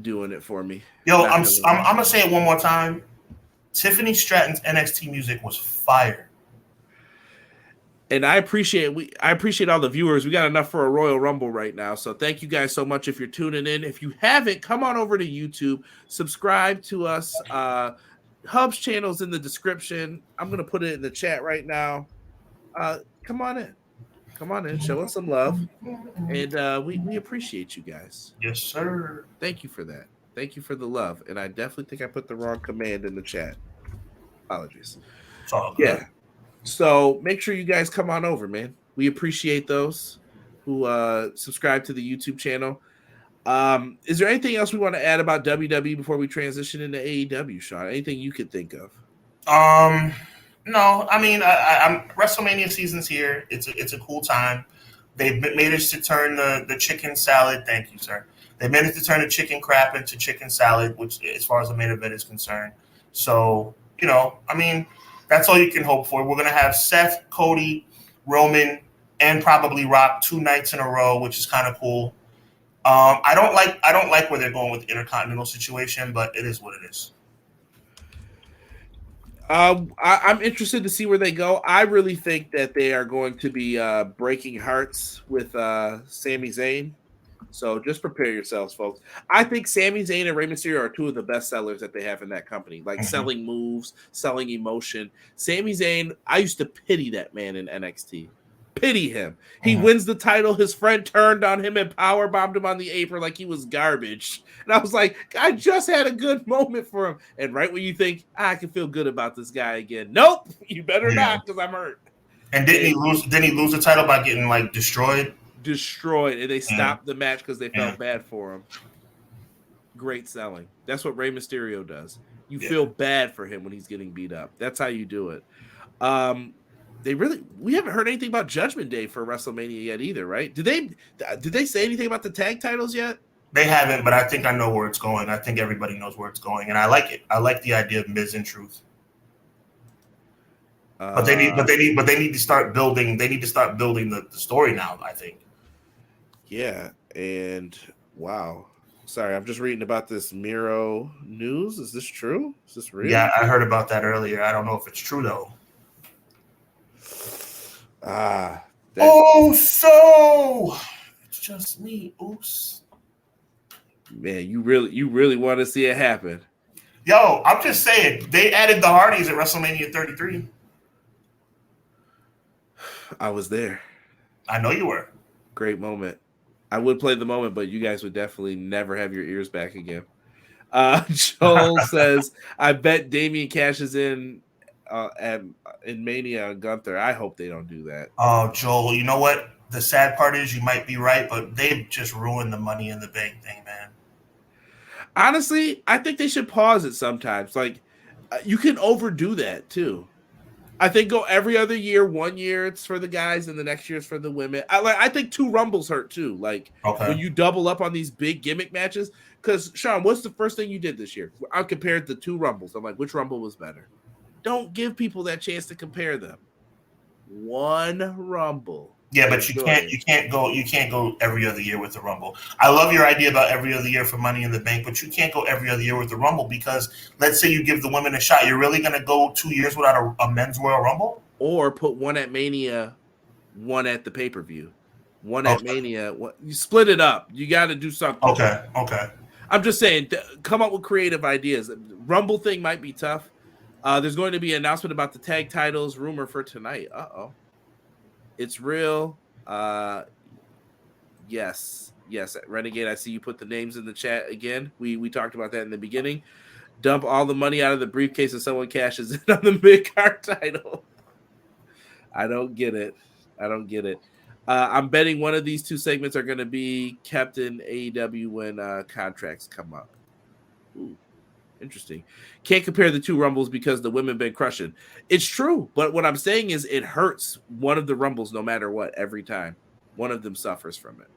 doing it for me. Yo, I'm gonna say it one more time. Tiffany Stratton's NXT music was fire. And I appreciate all the viewers. We got enough for a Royal Rumble right now. So thank you guys so much if you're tuning in. If you haven't, come on over to YouTube, subscribe to us. Hub's channel's in the description. I'm gonna put it in the chat right now. Come on in. Come on in, show us some love, and we appreciate you guys. Yes, sir. Thank you for that. Thank you for the love, and I definitely think I put the wrong command in the chat. Apologies. It's all good. Yeah. So make sure you guys come on over, man. We appreciate those who subscribe to the YouTube channel. Is there anything else we want to add about WWE before we transition into AEW, Sean? Anything you could think of? No. I mean, I'm WrestleMania season's here. It's a cool time. They've made us to turn the chicken salad. Thank you, sir. They made us to turn the chicken crap into chicken salad, which, as far as the main event is concerned. So, I mean, that's all you can hope for. We're gonna have Seth, Cody, Roman, and probably Rock 2 nights in a row, which is kind of cool. I don't like where they're going with the Intercontinental situation, but it is what it is. I'm interested to see where they go. I really think that they are going to be breaking hearts with Sami Zayn. So just prepare yourselves, folks. I think Sami Zayn and Rey Mysterio are two of the best sellers that they have in that company, like selling moves, selling emotion. Sami Zayn, I used to pity that man in NXT. Pity him. He wins the title. His friend turned on him and powerbombed him on the apron like he was garbage. And I was like, I just had a good moment for him. And right when you think, I can feel good about this guy again. Nope, you better not, because I'm hurt. And didn't he lose the title by getting destroyed? Destroyed, and they stopped the match because they felt bad for him. Great selling. That's what Rey Mysterio does. You feel bad for him when he's getting beat up. That's how you do it. We haven't heard anything about Judgment Day for WrestleMania yet either, right? Did they say anything about the tag titles yet? They haven't, but I think I know where it's going. I think everybody knows where it's going, and I like it. I like the idea of Miz and Truth. But they need to start building. They need to start building the story now, I think. Yeah, and wow. Sorry, I'm just reading about this Miro news. Is this true? Is this real? Yeah, I heard about that earlier. I don't know if it's true though. So it's just me. Oops. Man, you really want to see it happen. Yo, I'm just saying, they added the Hardys at WrestleMania 33. I was there. I know you were. Great moment. I would play the moment, but you guys would definitely never have your ears back again. Joel says, I bet Damian cashes in Mania on Gunther. I hope they don't do that. Oh, Joel, you know what? The sad part is you might be right, but they've just ruined the Money in the Bank thing, man. Honestly, I think they should pause it sometimes. You can overdo that too. I think go every other year. 1 year it's for the guys, and the next year it's for the women. I think 2 Rumbles hurt too. When you double up on these big gimmick matches. Because Sean, what's the first thing you did this year? I compared the 2 Rumbles. I'm like, which Rumble was better? Don't give people that chance to compare them. 1 Rumble. Yeah, but you can't go every other year with the Rumble. I love your idea about every other year for Money in the Bank, but you can't go every other year with the Rumble because let's say you give the women a shot. You're really going to go 2 years without a men's Royal Rumble? Or put 1 at Mania, 1 at the pay-per-view. 1 at Mania. You split it up. You got to do something. Okay. I'm just saying, come up with creative ideas. Rumble thing might be tough. There's going to be an announcement about the tag titles, rumor for tonight. Uh-oh. It's real. Yes. Renegade, I see you put the names in the chat again. We talked about that in the beginning. Dump all the money out of the briefcase and someone cashes in on the mid-card title. I don't get it. I'm betting one of these 2 segments are going to be kept in AEW when contracts come up. Ooh. Interesting. Can't compare the 2 Rumbles because the women been crushing. It's true, but what I'm saying is it hurts one of the Rumbles no matter what every time. One of them suffers from it.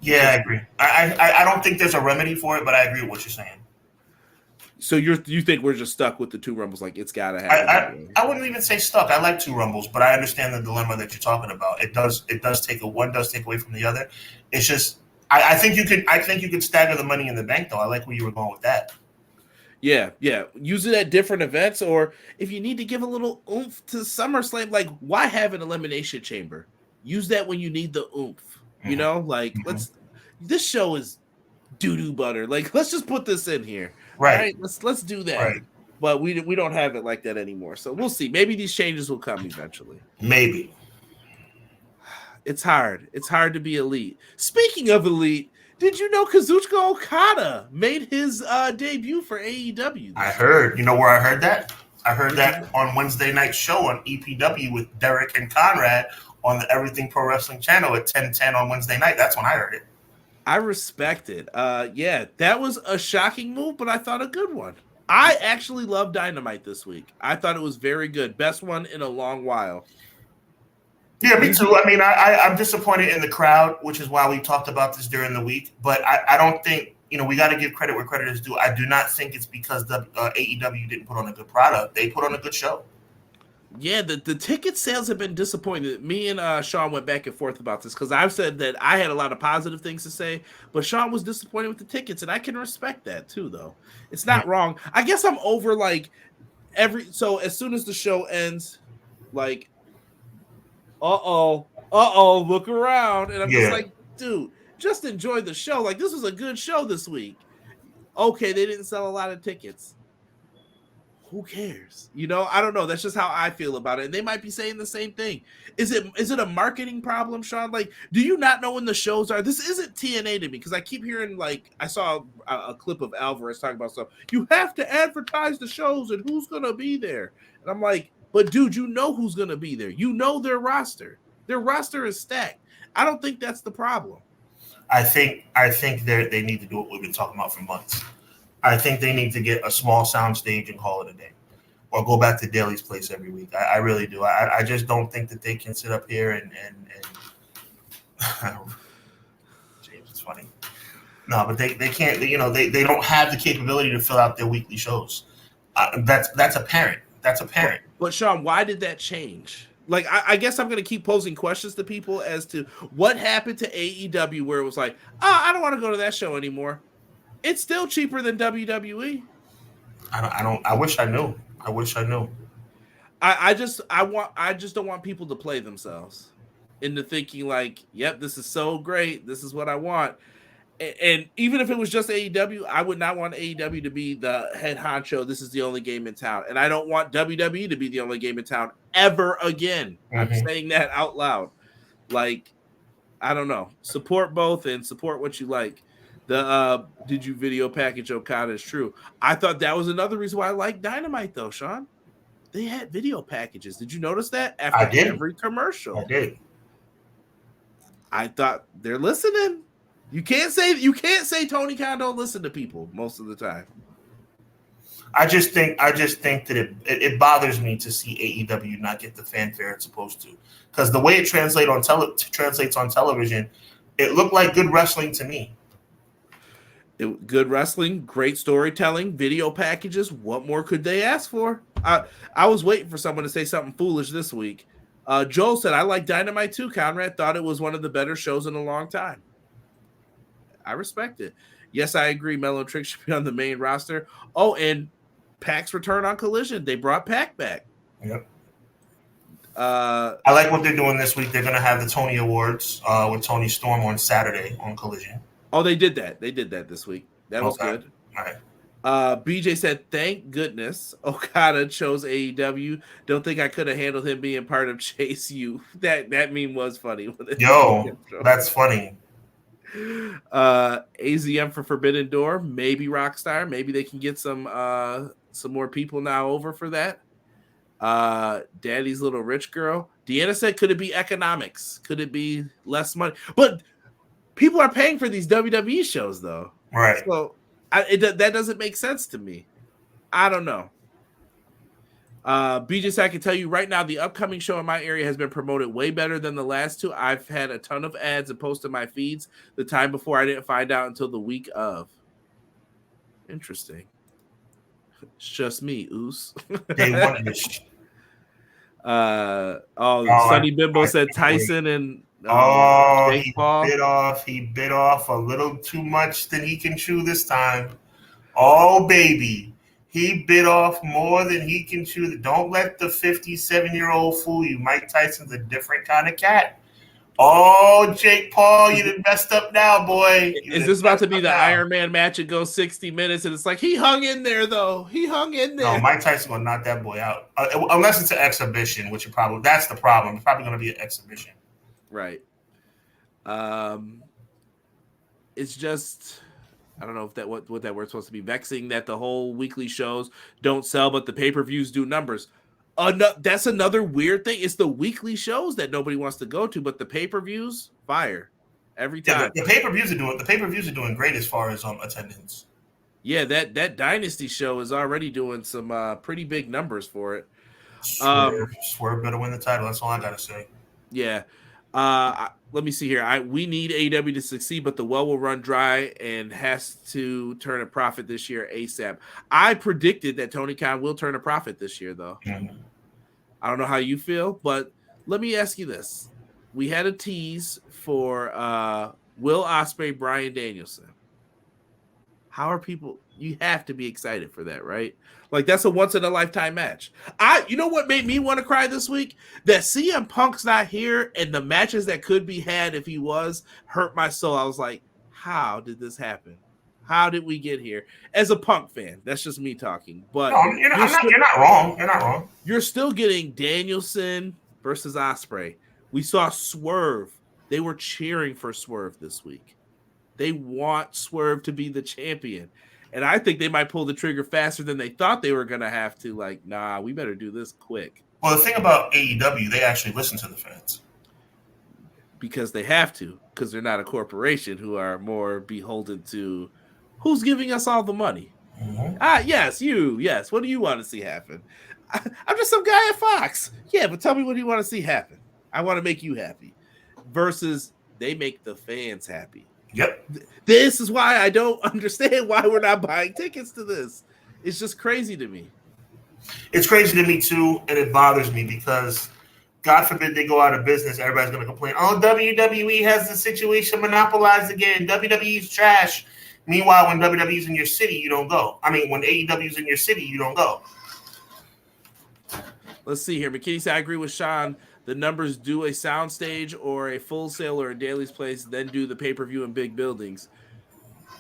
Yeah, I agree. I don't think there's a remedy for it, but I agree with what you're saying. So you think we're just stuck with the 2 Rumbles? Like it's got to happen. I wouldn't even say stuck. I like 2 Rumbles, but I understand the dilemma that you're talking about. One does take away from the other. It's just I think you could stagger the Money in the Bank though. I like where you were going with that. Yeah. Use it at different events, or if you need to give a little oomph to SummerSlam, why have an elimination chamber? Use that when you need the oomph. This show is doo-doo butter. Let's just put this in here. Right? Let's do that. Right. But we don't have it like that anymore. So we'll see. Maybe these changes will come eventually. Maybe. It's hard. It's hard to be elite. Speaking of elite, did you know Kazuchika Okada made his debut for AEW? I heard. You know where I heard that? I heard that on Wednesday night show on EPW with Derek and Conrad on the Everything Pro Wrestling channel at 10:10 on Wednesday night. That's when I heard it. I respect it. Yeah, that was a shocking move, but I thought a good one. I actually love Dynamite this week. I thought it was very good. Best one in a long while. Yeah, me too. I mean, I'm disappointed in the crowd, which is why we talked about this during the week. But I don't think, we got to give credit where credit is due. I do not think it's because the AEW didn't put on a good product. They put on a good show. Yeah, the ticket sales have been disappointing. Me and Sean went back and forth about this because I've said that I had a lot of positive things to say, but Sean was disappointed with the tickets, and I can respect that too, though. It's not wrong. I guess I'm over so as soon as the show ends, like, look around, and I'm just like, dude, just enjoy the show. Like, this was a good show this week. Okay, they didn't sell a lot of tickets. Who cares? I don't know. That's just how I feel about it. And they might be saying the same thing. Is it a marketing problem, Sean? Like, do you not know when the shows are? This isn't TNA to me because I keep hearing, I saw a clip of Alvarez talking about stuff. You have to advertise the shows and who's going to be there. And I'm like, but dude, you know who's going to be there. You know their roster. Their roster is stacked. I don't think that's the problem. I think they need to do what we've been talking about for months. I think they need to get a small sound stage and call it a day, or go back to Daly's place every week. I really do. I just don't think that they can sit up here and James, it's funny. No, but they can't. They don't have the capability to fill out their weekly shows. That's apparent. That's apparent. But Sean, why did that change? Like, I guess I'm going to keep posing questions to people as to what happened to AEW where it was like, I don't want to go to that show anymore. It's still cheaper than WWE. I wish I knew. I just don't want people to play themselves into thinking like, yep, this is so great. This is what I want. And even if it was just AEW, I would not want AEW to be the head honcho. This is the only game in town. And I don't want WWE to be the only game in town ever again. Mm-hmm. I'm saying that out loud. Like, I don't know. Support both and support what you like. The did you video package Okada is true. I thought that was another reason why I like Dynamite, though, Sean. They had video packages. Did you notice that? After every commercial. I did. I thought they're listening. You can't say Tony Khan don't listen to people most of the time. I just think that it bothers me to see AEW not get the fanfare it's supposed to, because the way it translates on television, it looked like good wrestling to me. Good wrestling, great storytelling, video packages. What more could they ask for? I was waiting for someone to say something foolish this week. Joel said, I like Dynamite too, Conrad. Thought it was one of the better shows in a long time. I respect it. Yes, I agree. Mellow Trick should be on the main roster. Oh, and Pac's return on Collision. They brought Pac back. Yep. I like what they're doing this week. They're going to have the Tony Awards with Tony Storm on Saturday on Collision. Oh, they did that. They did that this week. That was good. All right. BJ said, thank goodness Okada chose AEW. Don't think I could have handled him being part of Chase U. That meme was funny. Yo, that's funny. AZM for Forbidden Door, maybe Rockstar. Maybe they can get some more people now over for that. Daddy's Little Rich Girl. Deanna said, could it be economics? Could it be less money? But people are paying for these WWE shows, though. Right. So that doesn't make sense to me. I don't know. BJ said, I can tell you right now, the upcoming show in my area has been promoted way better than the last two. I've had a ton of ads and posted my feeds the time before. I didn't find out until the week of. Interesting. It's just me, Oos. They wanted this. Sonny Bimbo said Tyson and he bit off a little too much than he can chew this time. Oh, baby. He bit off more than he can chew. Don't let the 57-year-old fool you. Mike Tyson's a different kind of cat. Oh, Jake Paul, you done messed up now, boy. Is this about to be the Iron Man match? It goes 60 minutes, and it's like, he hung in there, though. He hung in there. No, Mike Tyson going to knock that boy out. Unless it's an exhibition, which that's the problem. It's probably going to be an exhibition. Right. It's just... I don't know if that what that word's supposed to be. Vexing that the whole weekly shows don't sell, but the pay-per-views do numbers. That's another weird thing. It's the weekly shows that nobody wants to go to, but the pay-per-views, fire. every time. The pay-per-views are doing great as far as attendance. Yeah, that Dynasty show is already doing some pretty big numbers for it. Swerve better win the title. That's all I gotta say. Yeah. Let me see here. We need AEW to succeed, but the well will run dry and has to turn a profit this year ASAP. I predicted that Tony Khan will turn a profit this year, though. Mm-hmm. I don't know how you feel, but let me ask you this. We had a tease for Will Ospreay, Bryan Danielson. How are people? You have to be excited for that, right? Like, that's a once-in-a-lifetime match. You know what made me want to cry this week? That CM Punk's not here, and the matches that could be had if he was hurt my soul. I was like, how did this happen? How did we get here? As a Punk fan, that's just me talking. But no, you're not wrong. You're not wrong. You're still getting Danielson versus Ospreay. We saw Swerve. They were cheering for Swerve this week. They want Swerve to be the champion. And I think they might pull the trigger faster than they thought they were going to have to. Like, nah, we better do this quick. Well, the thing about AEW, they actually listen to the fans. Because they have to. Because they're not a corporation who are more beholden to who's giving us all the money. Mm-hmm. Yes, you. Yes. What do you want to see happen? I'm just some guy at Fox. Yeah, but tell me what you want to see happen. I want to make you happy. Versus they make the fans happy. Yep. This is why I don't understand why we're not buying tickets to this. It's just crazy to me. It's crazy to me too, and it bothers me because God forbid they go out of business. Everybody's going to complain, oh, WWE has the situation monopolized again. WWE's trash. Meanwhile, when WWE's in your city, you don't go. I mean, when AEW's in your city, you don't go. Let's see here. McKinney said, I agree with Sean. The numbers do a soundstage or a Full Sail or a Daly's Place, then do the pay-per-view in big buildings.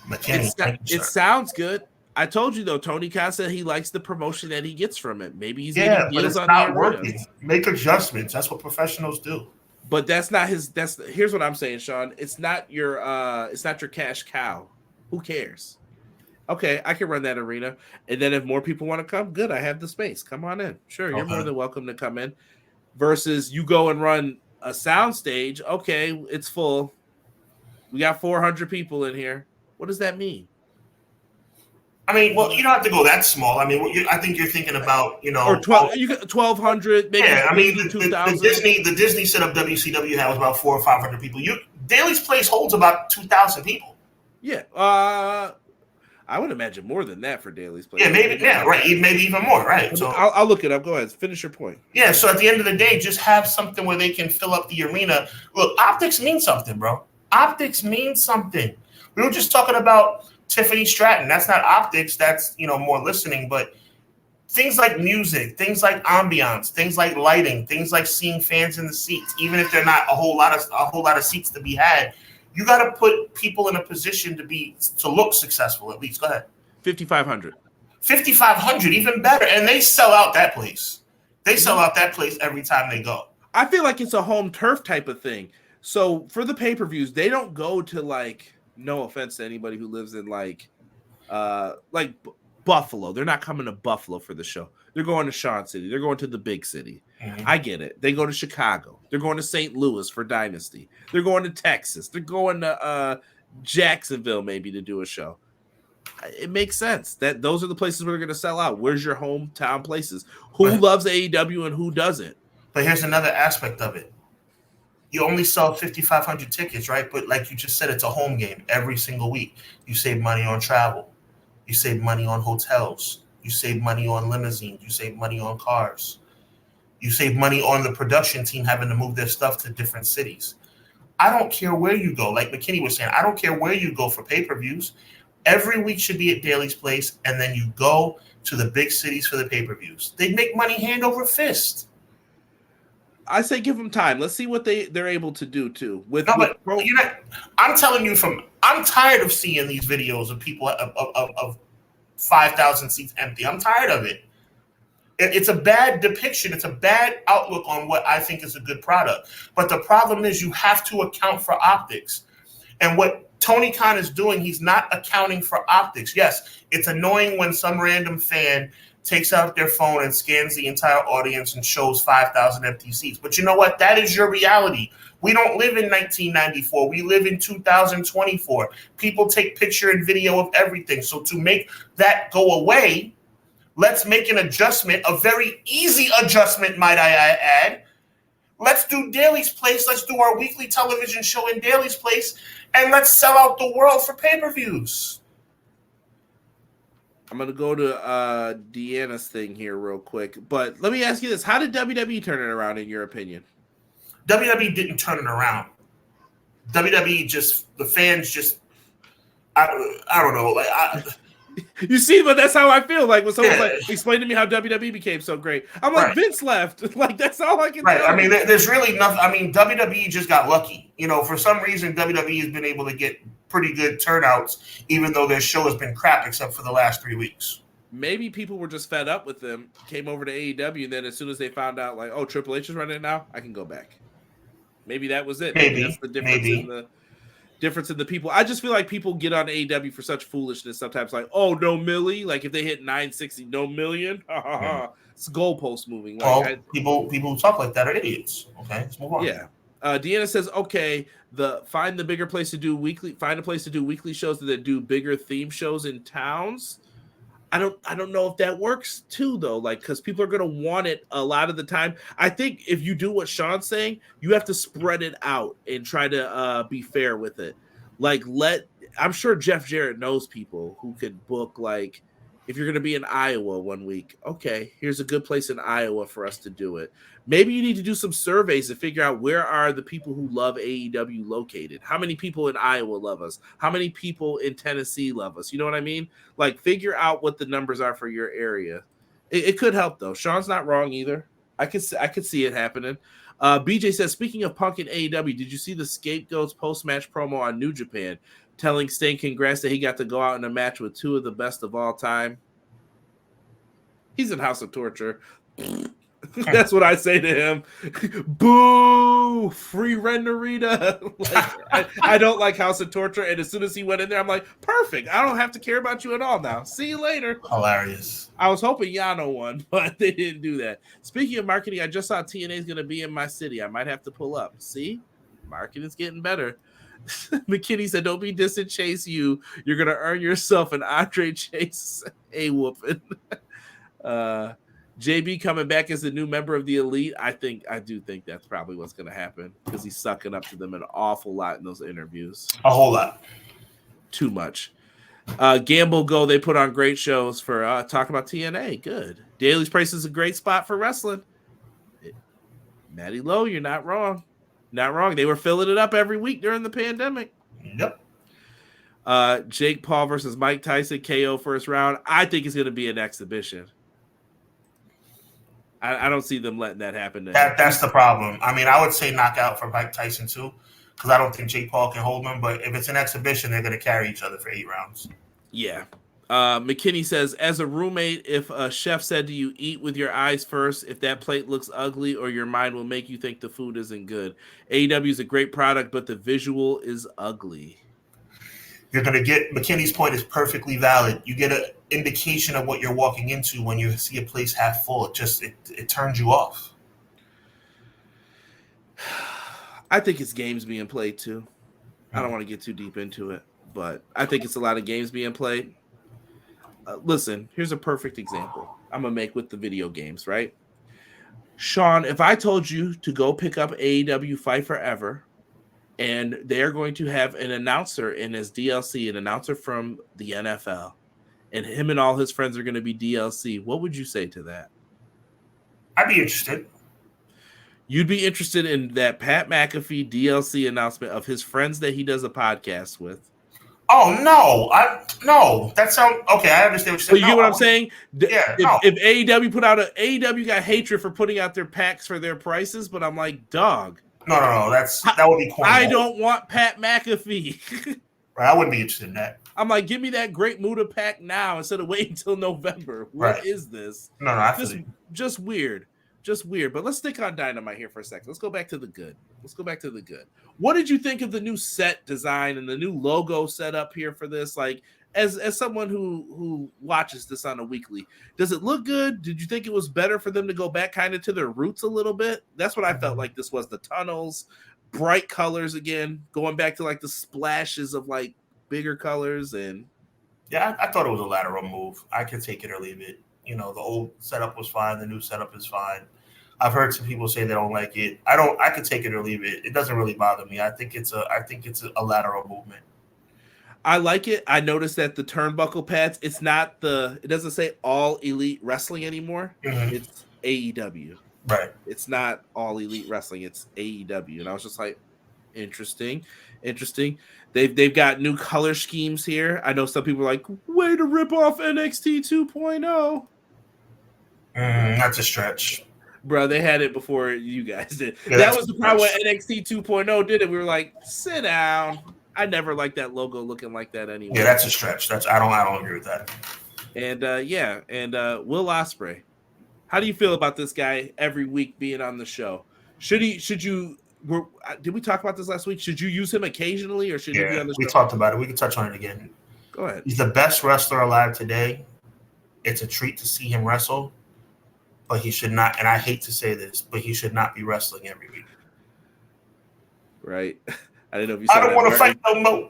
McKinney, it sounds good. I told you, though, Tony Khan said he likes the promotion that he gets from it. Maybe he's getting deals on not working. Make adjustments. That's what professionals do. But that's not his. Here's what I'm saying, Sean. It's not your cash cow. Who cares? Okay, I can run that arena, and then if more people want to come, good. I have the space. Come on in. Sure, you're more than welcome to come in. Versus you go and run a sound stage. Okay, it's full. We got 400 people in here. What does that mean? I mean, well, you don't have to go that small. I mean, I think you're thinking about, or 1,200, maybe. Yeah, I mean, 2,000. The Disney setup WCW had was about 400 or 500 people. Daly's Place holds about 2,000 people. Yeah, I would imagine more than that for Daly's Place. Yeah, maybe. Yeah, right. Maybe even more. Right. So I'll look it up. Go ahead. Finish your point. Yeah. So at the end of the day, just have something where they can fill up the arena. Look, optics mean something, bro. Optics means something. We were just talking about Tiffany Stratton. That's not optics. That's more listening. But things like music, things like ambiance, things like lighting, things like seeing fans in the seats, even if they're not a whole lot of seats to be had. You got to put people in a position to look successful, at least. Go ahead. 5,500. 5,500, even better. And they sell out that place. They sell out that place every time they go. I feel like it's a home turf type of thing. So for the pay-per-views, they don't go to no offense to anybody who lives in Buffalo. They're not coming to Buffalo for the show. They're going to Sean City. They're going to the big city. Mm-hmm. I get it. They go to Chicago. They're going to St. Louis for Dynasty. They're going to Texas. They're going to Jacksonville maybe to do a show. It makes sense that those are the places where they're going to sell out. Where's your hometown places? Who loves AEW and who doesn't? But here's another aspect of it. You only sell 5,500 tickets, right? But like you just said, it's a home game every single week. You save money on travel. You save money on hotels. You save money on limousines. You save money on cars. You save money on the production team having to move their stuff to different cities. I don't care where you go. Like McKinney was saying, I don't care where you go for pay-per-views. Every week should be at Daly's Place, and then you go to the big cities for the pay-per-views. They make money hand over fist. I say give them time. Let's see what they're able to do too. I'm telling you, I'm tired of seeing these videos of people of 5,000 seats empty. I'm tired of it. It's a bad depiction. It's a bad outlook on what I think is a good product. But the problem is you have to account for optics. And what Tony Khan is doing, he's not accounting for optics. Yes, it's annoying when some random fan takes out their phone and scans the entire audience and shows 5,000 empty seats. But you know what? That is your reality. We don't live in 1994. We live in 2024. People take picture and video of everything. So to make that go away, let's make an adjustment, a very easy adjustment, might I add. Let's do Daly's Place. Let's do our weekly television show in Daly's Place, and let's sell out the world for pay-per-views. I'm going to go to Deanna's thing here real quick. But let me ask you this. How did WWE turn it around, in your opinion? WWE didn't turn it around. WWE the fans just, I don't know. You see, but that's how I feel. Like when someone's like, explain to me how WWE became so great. I'm like, Vince left. Like, that's all I can tell. I mean, there's really nothing. I mean, WWE just got lucky. For some reason, WWE has been able to get pretty good turnouts, even though their show has been crap, except for the last 3 weeks. Maybe people were just fed up with them, came over to AEW, and then as soon as they found out, like, oh, Triple H is running it now, I can go back. Maybe that was it. Maybe that's the difference in the people. I just feel like people get on AEW for such foolishness sometimes, like, oh, no milli. Like if they hit 960, no million. It's goalpost moving. Like, people who talk like that are idiots. Okay, let's move on. Yeah. Deanna says, okay, find a place to do weekly shows that do bigger theme shows in towns. I don't know if that works too, though, like, because people are going to want it a lot of the time. I think if you do what Sean's saying, you have to spread it out and try to be fair with it. Like, I'm sure Jeff Jarrett knows people who could book, like, if you're going to be in Iowa one week, okay, here's a good place in Iowa for us to do it. Maybe you need to do some surveys to figure out where are the people who love AEW located. How many people in Iowa love us? How many people in Tennessee love us? You know what I mean? Like, figure out what the numbers are for your area. It could help, though. Sean's not wrong either. I could see it happening. BJ says, speaking of Punk and AEW, did you see the Scapegoats post-match promo on New Japan telling Sting congrats that he got to go out in a match with two of the best of all time? He's in House of Torture. That's what I say to him. Boo! Free Ren Narita. Like, I don't like House of Torture, and as soon as he went in there, I'm like, perfect. I don't have to care about you at all now. See you later. Hilarious. I was hoping Yano won, but they didn't do that. Speaking of marketing, I just saw TNA is going to be in my city. I might have to pull up. See? Marketing's getting better. McKinney said, don't be distant, Chase. You're going to earn yourself an Andre Chase A-whooping. JB coming back as a new member of the Elite. I do think that's probably what's going to happen because he's sucking up to them an awful lot in those interviews. A whole lot. Too much. Gamble Go, they put on great shows for talking about TNA. Good. Daly's Place is a great spot for wrestling. Matty Lowe, you're not wrong. Not wrong. They were filling it up every week during the pandemic. Yep. Jake Paul versus Mike Tyson, KO first round. I think it's going to be an exhibition. I don't see them letting that happen. That's the problem. I mean, I would say knockout for Mike Tyson too, because I don't think Jake Paul can hold him. But if it's an exhibition, they're going to carry each other for 8 rounds. Yeah. McKinney says, as a roommate, if a chef said to you, eat with your eyes first, if that plate looks ugly or your mind will make you think the food isn't good. AEW is a great product, but the visual is ugly. You're going to get, McKinney's point is perfectly valid. You get an indication of what you're walking into when you see a place half full. It turns you off. I think it's games being played too. I don't want to get too deep into it, but I think it's a lot of games being played. Listen, here's a perfect example I'm going to make with the video games, right? Sean, if I told you to go pick up AEW Fight Forever, and they're going to have an announcer in his DLC, an announcer from the NFL, and him and all his friends are going to be DLC, what would you say to that? I'd be interested. You'd be interested in that Pat McAfee DLC announcement of his friends that he does a podcast with. Oh, no. That sounds okay. I understand what you're saying. So you get what I'm saying? Yeah. If AEW AEW got hatred for putting out their packs for their prices, but I'm like, dog. No. That would be corny. I don't want Pat McAfee. Right, I wouldn't be interested in that. I'm like, give me that Great Muta pack now instead of waiting until November. What is this? No, I feel you. Just weird. But let's stick on Dynamite here for a second. Let's go back to the good. What did you think of the new set design and the new logo set up here for this? Like, as someone who watches this on a weekly, does it look good? Did you think it was better for them to go back kind of to their roots a little bit? That's what I felt like this was. The tunnels, bright colors again, going back to like the splashes of like bigger colors. And yeah, I thought it was a lateral move. I could take it or leave it. You know, the old setup was fine. The new setup is fine. I've heard some people say they don't like it. I could take it or leave it. It doesn't really bother me. I think it's a lateral movement. I like it. I noticed that the turnbuckle pads, it doesn't say All Elite Wrestling anymore. Mm-hmm. It's AEW. Right. It's not All Elite Wrestling. It's AEW. And I was just like, interesting. They've got new color schemes here. I know some people are like, way to rip off NXT 2.0. That's a stretch. Bro, they had it before you guys did. Yeah, that was the problem when NXT 2.0 did it. We were like, sit down. I never liked that logo looking like that anyway. Yeah, that's a stretch. I don't agree with that. And Will Ospreay. How do you feel about this guy every week being on the show? Did we talk about this last week? Should you use him occasionally or should he be on the show? We talked about it. We can touch on it again. Go ahead. He's the best wrestler alive today. It's a treat to see him wrestle, but he should not, and I hate to say this, but he should not be wrestling every week. Right. I didn't know if you saw I don't want to fight no more.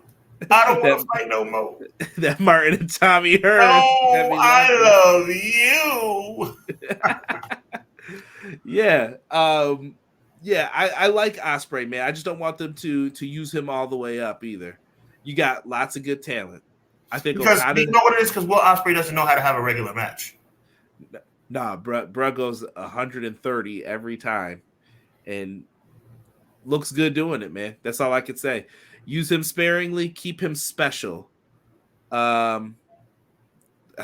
I don't want to fight no more. That Martin and Tommy Hearn. Oh, I love you. Yeah. I like Ospreay, man. I just don't want them to use him all the way up either. You got lots of good talent. I think because you know what it is? Because Will Ospreay doesn't know how to have a regular match. Nah, bruh goes 130 every time, and looks good doing it, man. That's all I could say. Use him sparingly, keep him special. I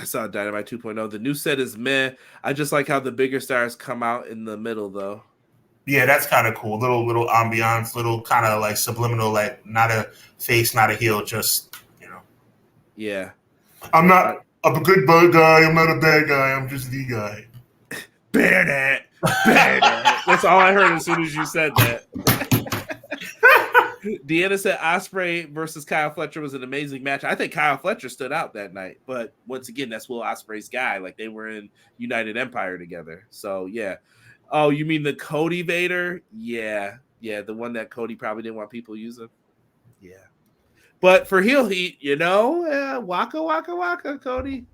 saw Dynamite 2.0. The new set is meh. I just like how the bigger stars come out in the middle, though. Yeah, that's kind of cool. Little ambiance, little kind of like subliminal, like not a face, not a heel, just, you know. Yeah. I'm a good guy. I'm not a bad guy. I'm just the guy. Bear that. That's all I heard as soon as you said that. Deanna said Ospreay versus Kyle Fletcher was an amazing match. I think Kyle Fletcher stood out that night, but once again, that's Will Ospreay's guy. Like they were in United Empire together. So yeah. Oh, you mean the Cody Vader? Yeah, the one that Cody probably didn't want people using. Yeah, but for heel heat, you know, waka waka waka, Cody.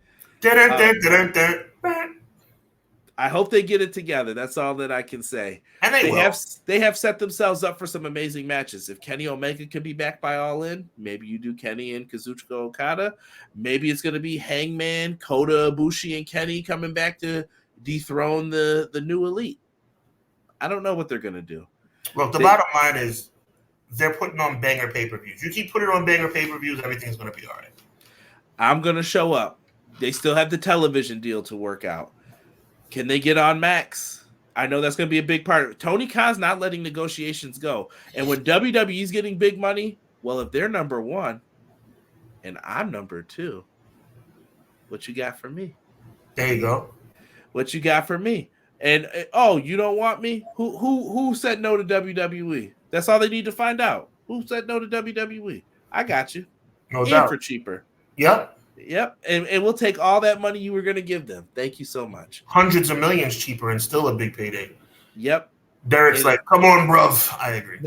I hope they get it together. That's all that I can say. And they have set themselves up for some amazing matches. If Kenny Omega can be back by All In, maybe you do Kenny and Kazuchika Okada. Maybe it's going to be Hangman, Kota Ibushi, and Kenny coming back to dethrone the new elite. I don't know what they're going to do. Look, the bottom line is they're putting on banger pay-per-views. You keep putting on banger pay-per-views, everything's going to be all right. I'm going to show up. They still have the television deal to work out. Can they get on Max? I know that's going to be a big part of it. Tony Khan's not letting negotiations go. And when WWE's getting big money, well, if they're number one and I'm number two, what you got for me? There you go. What you got for me? And you don't want me? Who said no to WWE? That's all they need to find out. Who said no to WWE? I got you. No doubt. For cheaper. Yep. And we'll take all that money you were going to give them. Thank you so much. Hundreds of millions cheaper and still a big payday. Yep. Derek's like, come on, bruv. I agree.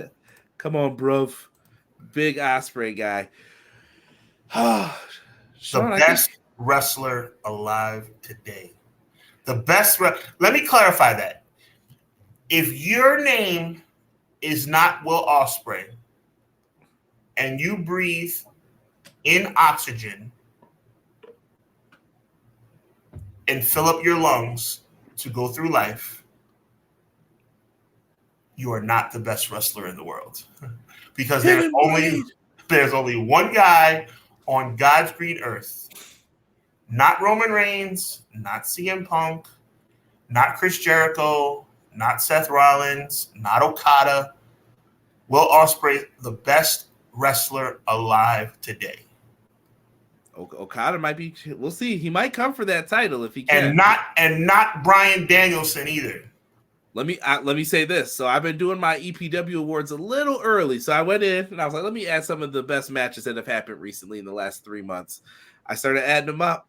Come on, bruv. Big Ospreay guy. Sean, the best wrestler alive today. The best. Let me clarify that. If your name is not Will Ospreay and you breathe in oxygen and fill up your lungs to go through life, you are not the best wrestler in the world. Because there's only one guy on God's green earth. Not Roman Reigns, not CM Punk, not Chris Jericho, not Seth Rollins, not Okada. Will Ospreay, the best wrestler alive today. Okada might be. We'll see. He might come for that title if he can. And not Bryan Danielson either. Let me say this. So I've been doing my EPW awards a little early. So I went in and I was like, let me add some of the best matches that have happened recently in the last 3 months. I started adding them up.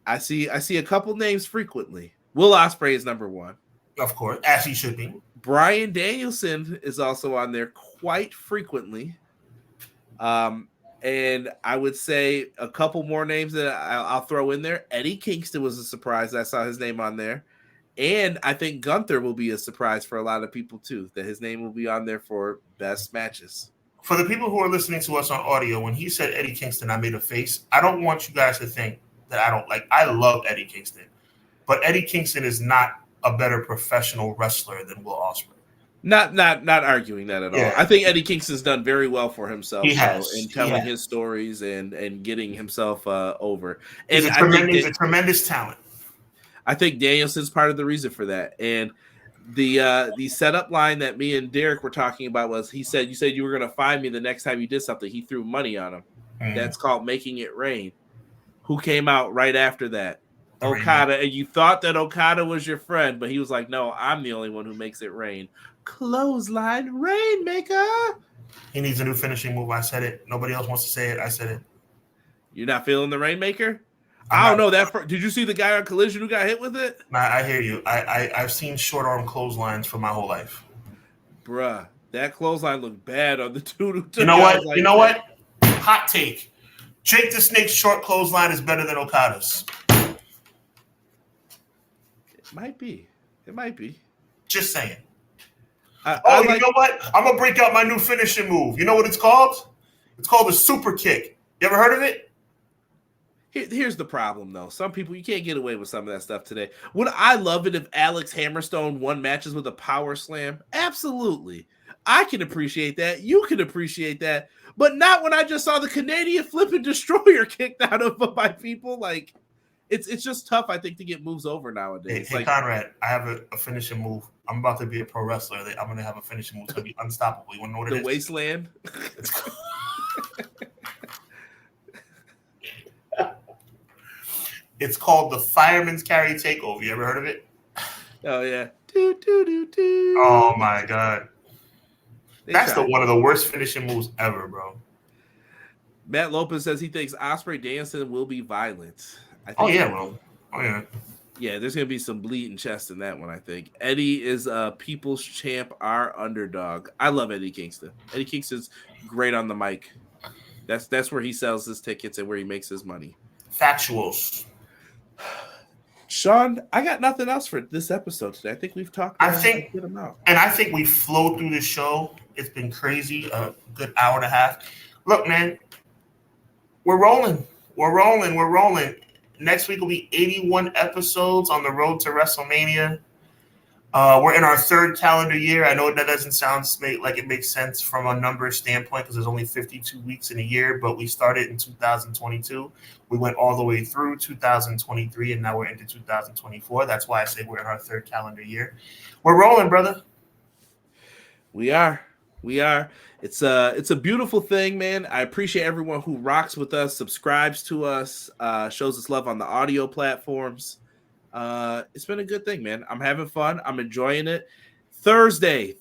I see a couple names frequently. Will Ospreay is number one. Of course, as he should be. Bryan Danielson is also on there quite frequently. And I would say a couple more names that I'll throw in there. Eddie Kingston was a surprise. I saw his name on there. And I think Gunther will be a surprise for a lot of people too, that his name will be on there for best matches. For the people who are listening to us on audio, when he said Eddie Kingston, I made a face. I don't want you guys to think that I don't like. I love Eddie Kingston. But Eddie Kingston is not a better professional wrestler than Will Ospreay. Not arguing that at all. I think Eddie Kingston's done very well for himself in telling his stories and getting himself over. And he's a tremendous talent. I think Danielson's part of the reason for that. And the setup line that me and Derek were talking about was you said you were going to find me the next time you did something. He threw money on him. That's called making it rain. Who came out right after that? Okada. And you thought that Okada was your friend, but he was like, no, I'm the only one who makes it rain. Clothesline Rainmaker. He needs a new finishing move. I said it. Nobody else wants to say it. I said it. You're not feeling the Rainmaker? I don't know that. Did you see the guy on Collision who got hit with it? Nah, I hear you. I've seen short arm clotheslines for my whole life. Bruh, that clothesline looked bad on the dude who took You know what? Like, you know what? Hot take. Jake the Snake's short clothesline is better than Okada's. It might be. Just saying. You know what? I'm going to break out my new finishing move. You know what it's called? It's called a super kick. You ever heard of it? Here's the problem, though. Some people, you can't get away with some of that stuff today. Would I love it if Alex Hammerstone won matches with a power slam? Absolutely. I can appreciate that. You can appreciate that. But not when I just saw the Canadian flipping destroyer kicked out of by people. Like, it's just tough, I think, to get moves over nowadays. Hey, Conrad, I have a finishing move. I'm about to be a pro wrestler. I'm going to have a finishing move. It's going to be unstoppable. You want to know what it is? The Wasteland? It's called the Fireman's Carry Takeover. You ever heard of it? Oh, yeah. Do, do, do, do. Oh, my God. That's one of the worst finishing moves ever, bro. Matt Lopez says he thinks Ospreay Danielson will be violent. Bro. Oh, yeah. Yeah, there's going to be some bleeding chest in that one, I think. Eddie is a people's champ, our underdog. I love Eddie Kingston. Eddie Kingston's great on the mic. That's where he sells his tickets and where he makes his money. Factuals. Sean, I got nothing else for this episode today. I think we've talked about a good amount. And I think we flowed through the show. It's been crazy, a good hour and a half. Look, man, we're rolling. Next week will be 81 episodes on the road to WrestleMania. We're in our third calendar year. I know that doesn't sound like it makes sense from a numbers standpoint because there's only 52 weeks in a year, but we started in 2022. We went all the way through 2023, and now we're into 2024. That's why I say we're in our third calendar year. We're rolling, brother. We are. It's a beautiful thing, man. I appreciate everyone who rocks with us, subscribes to us, shows us love on the audio platforms. It's been a good thing, man. I'm having fun. I'm enjoying it. Thursday,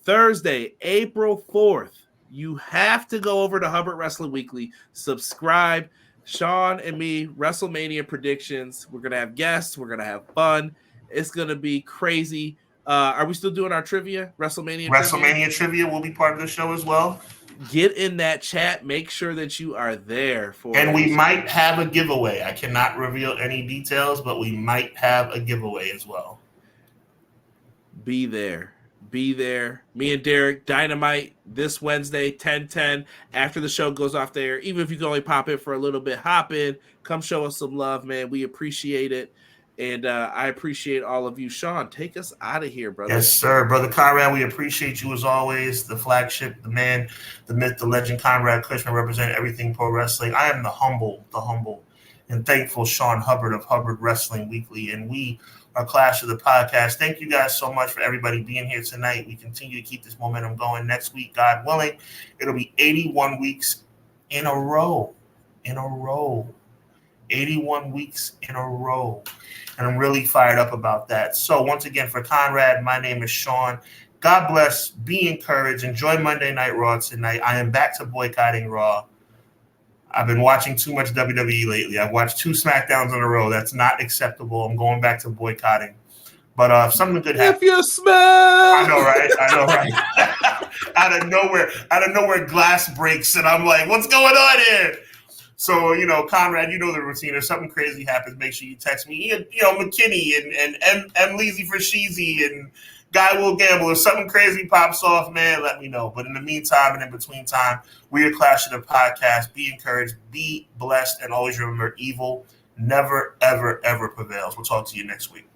April 4th. You have to go over to Hubbard Wrestling Weekly, subscribe. Sean and me, WrestleMania predictions. We're gonna have guests. We're gonna have fun. It's gonna be crazy. Are we still doing our trivia? WrestleMania trivia will be part of the show as well. Get in that chat. Make sure that you are there for. And we might have a giveaway. I cannot reveal any details, but we might have a giveaway as well. Be there. Me and Derek, Dynamite this Wednesday, 10:10. After the show goes off there, even if you can only pop in for a little bit, hop in. Come show us some love, man. We appreciate it. And I appreciate all of you. Sean, take us out of here, brother. Yes, sir. Brother Conrad, we appreciate you as always. The flagship, the man, the myth, the legend, Conrad Cushman, represent everything pro wrestling. I am the humble, and thankful Sean Hubbard of Hubbard Wrestling Weekly. And we are Clash of the Podcast. Thank you guys so much for everybody being here tonight. We continue to keep this momentum going. Next week, God willing, it'll be 81 weeks in a row. 81 weeks in a row. And I'm really fired up about that. So once again, for Conrad, my name is Sean. God bless. Be encouraged. Enjoy Monday Night Raw tonight. I am back to boycotting Raw. I've been watching too much WWE lately. I've watched 2 SmackDowns in a row. That's not acceptable. I'm going back to boycotting. But if something good happens. If you smell, I know, right? out of nowhere, glass breaks, and I'm like, what's going on here? So, Conrad, you know the routine. If something crazy happens, make sure you text me. McKinney and M. Leezy for Sheezy and Guy Will Gamble. If something crazy pops off, man, let me know. But in the meantime and in between time, we are Clash of the Podcast. Be encouraged, be blessed, and always remember evil never, ever, ever prevails. We'll talk to you next week.